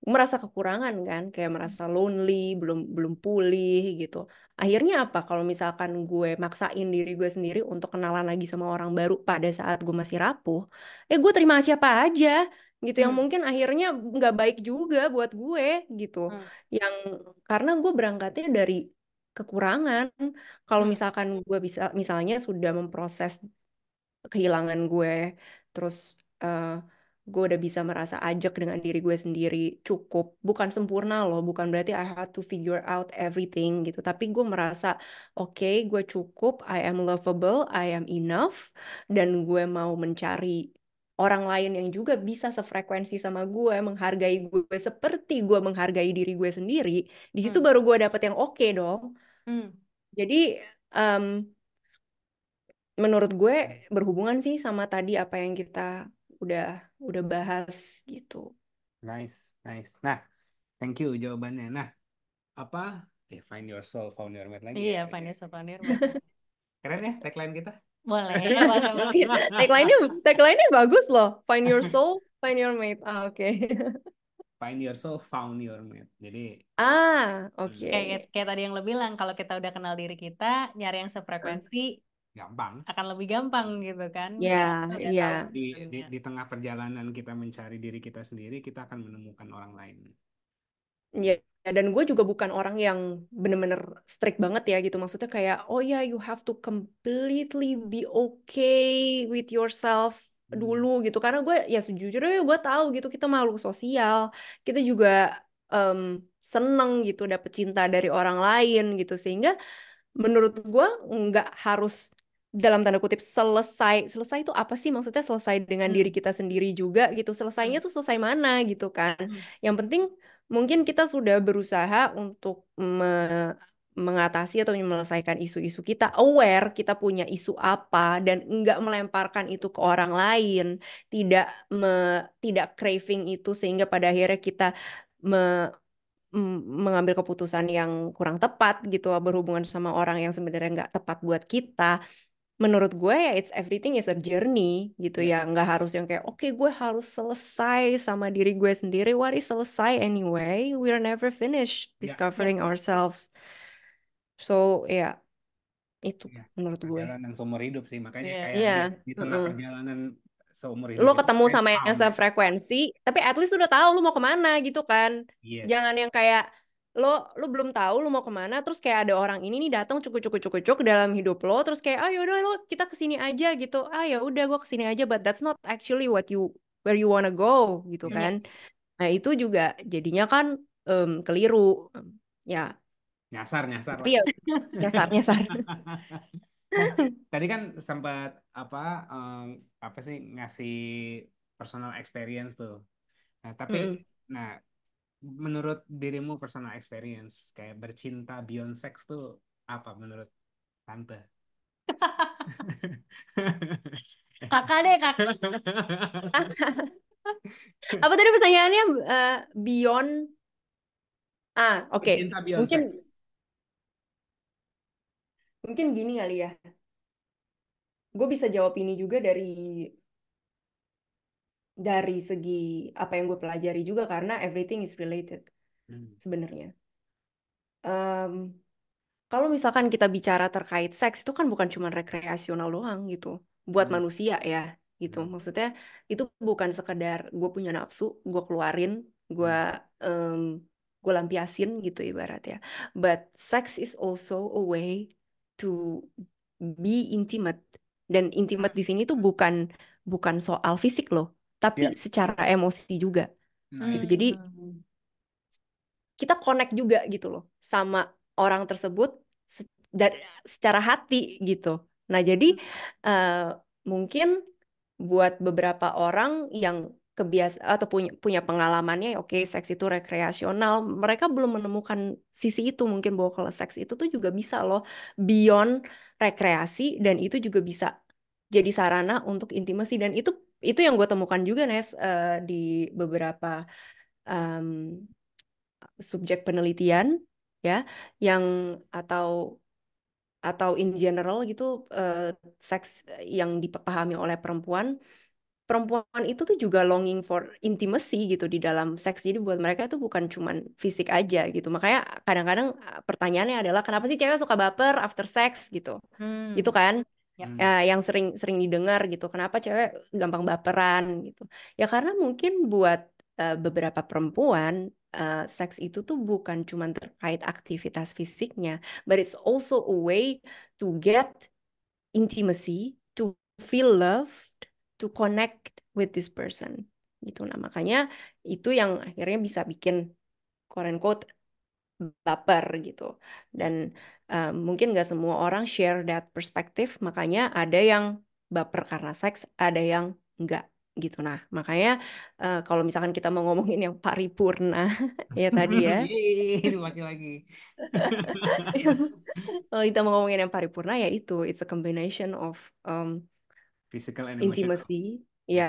A: merasa kekurangan kan, kayak merasa lonely, belum belum pulih gitu. Akhirnya apa? Kalau misalkan gue maksain diri gue sendiri untuk kenalan lagi sama orang baru pada saat gue masih rapuh, gue terima siapa aja gitu yang
B: Hmm.
A: mungkin akhirnya nggak baik juga buat gue gitu.
B: Hmm.
A: Yang karena gue berangkatnya dari kekurangan. Kalau
B: Hmm.
A: misalkan gue bisa misalnya sudah memproses kehilangan gue, terus eh, gue udah bisa merasa ajak dengan diri gue sendiri, cukup, bukan sempurna loh, bukan berarti I have to figure out everything gitu, tapi gue merasa oke, gue cukup, I am lovable, I am enough, dan gue mau mencari orang lain yang juga bisa sefrekuensi sama gue, menghargai gue seperti gue menghargai diri gue sendiri. Di situ
B: Hmm.
A: baru gue dapet yang oke dong.
B: Hmm.
A: Jadi em, menurut gue berhubungan sih sama tadi apa yang kita udah udah bahas gitu.
C: Nice, nice. Nah, thank you jawabannya. Nah, apa? Find your soul, found your mate lagi
B: Iya,
C: ya.
B: financial planner betul.
C: Keren ya tagline kita.
B: Boleh, boleh, boleh.
A: Iya, tagline-nya tagline-nya bagus loh. Find your soul, find your mate. Ah, oke.
C: Find your soul, found your mate. Jadi,
A: Ah,
C: hmm,
A: oke.
B: Kayak tadi yang lo bilang, kalau kita udah kenal diri kita, nyari yang
A: Ah,
B: sefrekuensi
C: gampang.
B: akan lebih gampang gitu kan.
A: ya,
B: Kayak kita udah tahu
A: ya.
C: Di tengah perjalanan kita mencari diri kita sendiri, kita akan menemukan orang lain.
A: Ya, dan gue juga bukan orang yang bener-bener strict banget ya gitu. Maksudnya kayak, oh ya, you have to completely be okay with yourself dulu
C: Hmm.
A: gitu. Karena gue ya sejujurnya gue tahu gitu kita makhluk sosial. Kita juga em, seneng gitu dapet cinta dari orang lain gitu. Sehingga menurut gue nggak harus dalam tanda kutip selesai. Selesai itu apa sih? Maksudnya selesai dengan diri
B: Hmm.
A: kita sendiri juga gitu. Selesainya
B: Hmm.
A: tuh selesai mana gitu kan.
B: Hmm.
A: Yang penting mungkin kita sudah berusaha untuk mengatasi atau menyelesaikan isu-isu kita, aware kita punya isu apa dan enggak melemparkan itu ke orang lain, tidak tidak craving itu sehingga pada akhirnya kita me- mengambil keputusan yang kurang tepat gitu berhubungan sama orang yang sebenarnya nggak tepat buat kita. Menurut gue ya it's everything is a journey gitu
C: Ya,
A: ya, nggak harus yang kayak oke gue harus selesai sama diri gue sendiri. What is selesai anyway, we're never finished
C: ya,
B: Ya.
A: discovering ourselves. So ya itu
C: ya.
A: menurut gue.
C: Perjalanan seumur hidup sih. Makanya
B: Iya.
C: kayak
A: Iya,
C: di tengah
A: heeh.
C: perjalanan seumur
A: Lo
C: hidup itu
A: ketemu
C: kan
A: sama yang
C: found.
A: sefrekuensi, tapi at least udah tahu lu mau kemana gitu kan.
C: Yes.
A: Jangan yang kayak lo lo belum tahu lu mau kemana, terus kayak ada orang ini nih datang cukup cukup cukup cukup dalam hidup lo, terus kayak ah yaudah lo kita kesini aja gitu, ah ya udah gua kesini aja, but that's not actually where you wanna go gitu
C: Yes.
A: kan.
B: Iya.
A: Nah itu juga jadinya kan keliru. Em, ya
C: Nyasar, nyasar
A: tapi
C: lah.
A: ya nyasar nyasar.
C: Nah, tadi kan sempat apa sih ngasih personal experience tuh. Nah, tapi
A: Mm-mm.
C: nah menurut dirimu personal experience kayak bercinta beyond sex tuh apa menurut tante?
B: Kakak deh, kakak.
A: Apa tadi pertanyaannya? Beyond oke.
C: Cinta beyond
A: Mungkin
C: sex.
A: mungkin gini kali ya. Gue bisa jawab ini juga dari segi apa yang gue pelajari juga karena everything is related
C: Hmm.
A: sebenarnya. Em, Kalau misalkan kita bicara terkait seks itu kan bukan cuma rekreasional doang gitu buat
C: Hmm.
A: manusia ya gitu.
C: Hmm.
A: Maksudnya itu bukan sekedar gue punya nafsu, gue keluarin, gue
C: Hmm.
A: em, gue lampiasin gitu ibarat ya. But sex is also a way to be intimate. Dan intimate di sini tuh bukan bukan soal fisik loh, tapi
C: Ya,
A: secara emosi juga gitu.
C: nice.
A: Jadi
B: Hmm.
A: kita connect juga gitu loh sama orang tersebut dari secara hati gitu. Nah, jadi eh, mungkin buat beberapa orang yang kebiasa atau punya punya pengalamannya oke seks itu rekreasional, mereka belum menemukan sisi itu mungkin bahwa kalau seks itu tuh juga bisa loh beyond rekreasi dan itu juga bisa jadi sarana untuk intimasi dan itu yang gue temukan juga Nes di beberapa em, subjek penelitian ya yang atau atau in general gitu seks yang dipahami oleh perempuan perempuan itu tuh juga longing for intimacy gitu di dalam seks jadi buat mereka itu bukan cuman fisik aja gitu makanya kadang-kadang pertanyaannya adalah kenapa sih cewek suka baper after sex gitu itu
B: Hmm.
A: kan
B: Yap.
C: Hmm.
A: yang sering sering didengar gitu kenapa cewek gampang baperan gitu ya karena mungkin buat beberapa perempuan seks itu tuh bukan cuma terkait aktivitas fisiknya but it's also a way to get intimacy to feel loved to connect with this person gitu nah makanya itu yang akhirnya bisa bikin quote unquote baper gitu dan mungkin nggak semua orang share that perspective makanya ada yang baper karena seks ada yang nggak gitu nah makanya kalau misalkan kita mau ngomongin yang paripurna ya tadi ya
C: Yeay, laki-laki.
A: kalau kita mau ngomongin yang paripurna ya itu it's a combination of
C: Physical and emotional.
A: intimacy
C: Hmm.
A: ya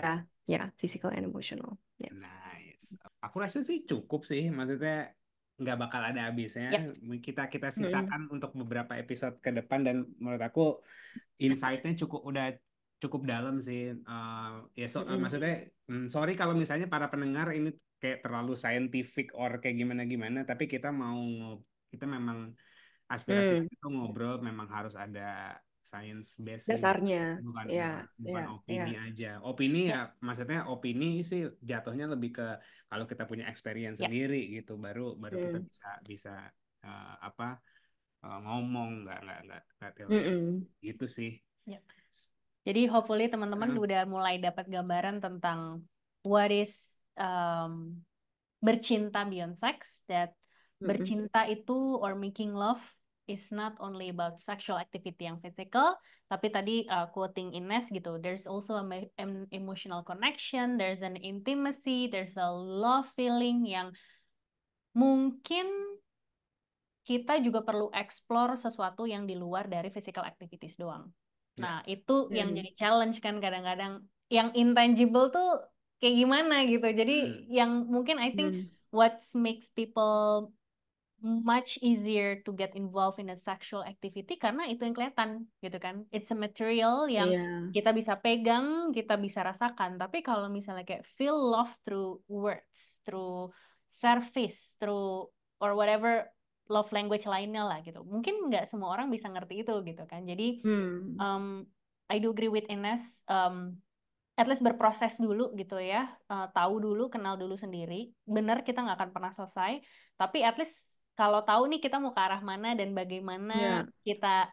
A: ya physical and emotional ya.
C: Nice. Aku rasa sih cukup sih, maksudnya nggak bakal ada habisnya.
B: Yap.
C: Kita kita
A: Mm-mm.
C: sisakan untuk beberapa episode ke depan dan menurut aku insight-nya udah cukup dalam sih.
A: Mm-mm.
C: Maksudnya sorry kalau misalnya para pendengar ini kayak terlalu scientific or kayak gimana gimana, tapi kita memang aspirasi
A: Hmm.
C: kita tuh ngobrol memang harus ada science base sih
A: Dasarnya
C: bukan
A: ya
C: bukan
A: ya
C: bukan
A: ya
C: opini aja opini ya
B: Yap.
C: maksudnya opini sih jatuhnya lebih ke kalau kita punya experience
B: Yap.
C: sendiri gitu baru baru kita
A: Hmm.
C: bisa bisa apa ngomong nggak teori
A: Mm-mm.
C: gitu sih.
B: Yap. Jadi hopefully teman-teman
C: Heeh.
B: udah mulai dapat gambaran tentang what is bercinta beyond sex, that
A: Mm-mm.
B: bercinta itu or making love is not only about sexual activity yang physical, tapi tadi quoting Ines gitu, there's also an emotional connection, there's an intimacy, there's a love feeling yang mungkin kita juga perlu explore sesuatu yang di luar dari physical activities doang.
C: Ya.
B: Nah, itu yang
A: Hmm.
B: jadi challenge kan kadang-kadang yang intangible tuh kayak gimana gitu. Jadi
C: Hmm.
B: yang mungkin I think
A: Hmm.
B: what makes people much easier to get involved in a sexual activity karena itu yang kelihatan gitu kan. It's a material yang
A: Iya.
B: kita bisa pegang, kita bisa rasakan. Tapi kalau misalnya kayak feel love through words, through service, through or whatever love language lainnya lah gitu. Mungkin nggak semua orang bisa ngerti itu gitu kan. Jadi
A: Hmm.
B: I do agree with Ines. At least berproses dulu gitu ya, tahu dulu, kenal dulu sendiri. Benar kita nggak akan pernah selesai, tapi at least kalau tahu nih kita mau ke arah mana dan bagaimana
A: Ya.
B: kita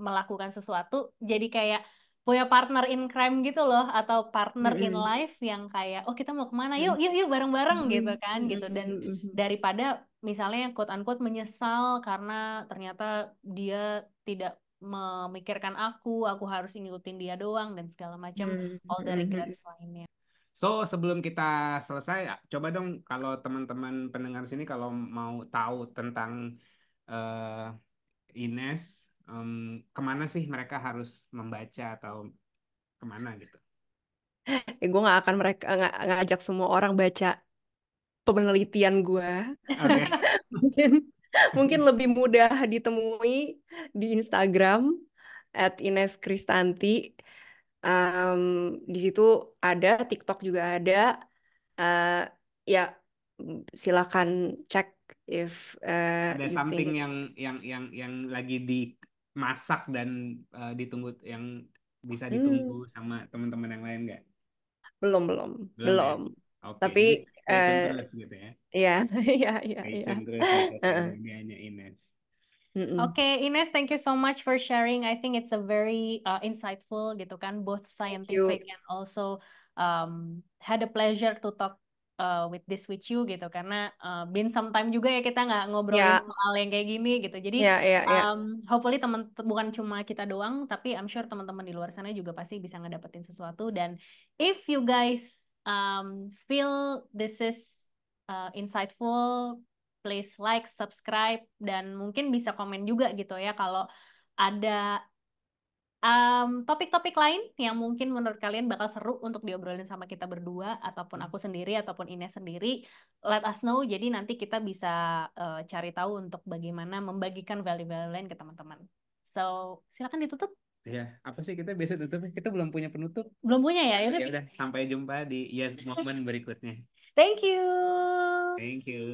B: melakukan sesuatu, jadi kayak punya partner in crime gitu loh, atau partner in
A: Mm-mm.
B: life yang kayak, oh kita mau kemana, yuk
A: Mm.
B: yuk yuk bareng-bareng gitu
A: Mm-mm.
B: kan gitu. Dan
A: Mm-mm.
B: daripada misalnya quote unquote menyesal karena ternyata dia tidak memikirkan aku harus ngikutin dia doang dan segala macam
A: Mm-mm.
B: all the
A: Mm-mm.
B: regrets lainnya.
C: So sebelum kita selesai coba dong kalau teman-teman pendengar sini kalau mau tahu tentang eh, Ines kemana sih mereka harus membaca atau kemana gitu.
A: Gue nggak akan ngajak semua orang baca penelitian gue.
C: Oke.
A: Mungkin mungkin lebih mudah ditemui di Instagram @Ines Kristanti. Em, di situ ada, TikTok juga ada. Eh, ya, silakan cek if
C: Ada
A: you think
C: something yang lagi dimasak dan ditunggu yang bisa ditunggu
A: hmm,
C: sama teman-teman yang lain nggak?
A: belum belum
C: Belum ya?
A: belum.
C: Oke,
A: Tapi
C: jadi stay
A: eh,
C: tune terus gitu ya.
A: ya ya ya
C: Stay
A: ya.
C: tune terus di sosial
A: Heeh.
C: medianya Ines.
A: Mm-mm.
B: Oke, Ines, thank you so much for sharing. I think it's a very insightful gitu kan, both
A: Thank
B: scientific
A: you.
B: and also had a pleasure to talk with you gitu karena been some time juga ya kita nggak ngobrolin
A: Ya
B: soal yang kayak gini gitu. Jadi
A: ya ya ya.
B: hopefully bukan cuma kita doang, tapi I'm sure teman-teman di luar sana juga pasti bisa ngedapetin sesuatu. Dan if you guys feel this is insightful, please like, subscribe, dan mungkin bisa komen juga gitu ya kalau ada topik-topik lain yang mungkin menurut kalian bakal seru untuk diobrolin sama kita berdua, ataupun aku sendiri, ataupun Ines sendiri, let us know. Jadi nanti kita bisa cari tahu untuk bagaimana membagikan value-value lain ke teman-teman. So, silakan ditutup.
C: Ya, apa sih kita biasa tutupnya? Kita belum punya penutup.
B: Belum punya ya?
C: Ya udah, sampai jumpa di Yes Moment berikutnya.
B: Thank you.
C: Thank you.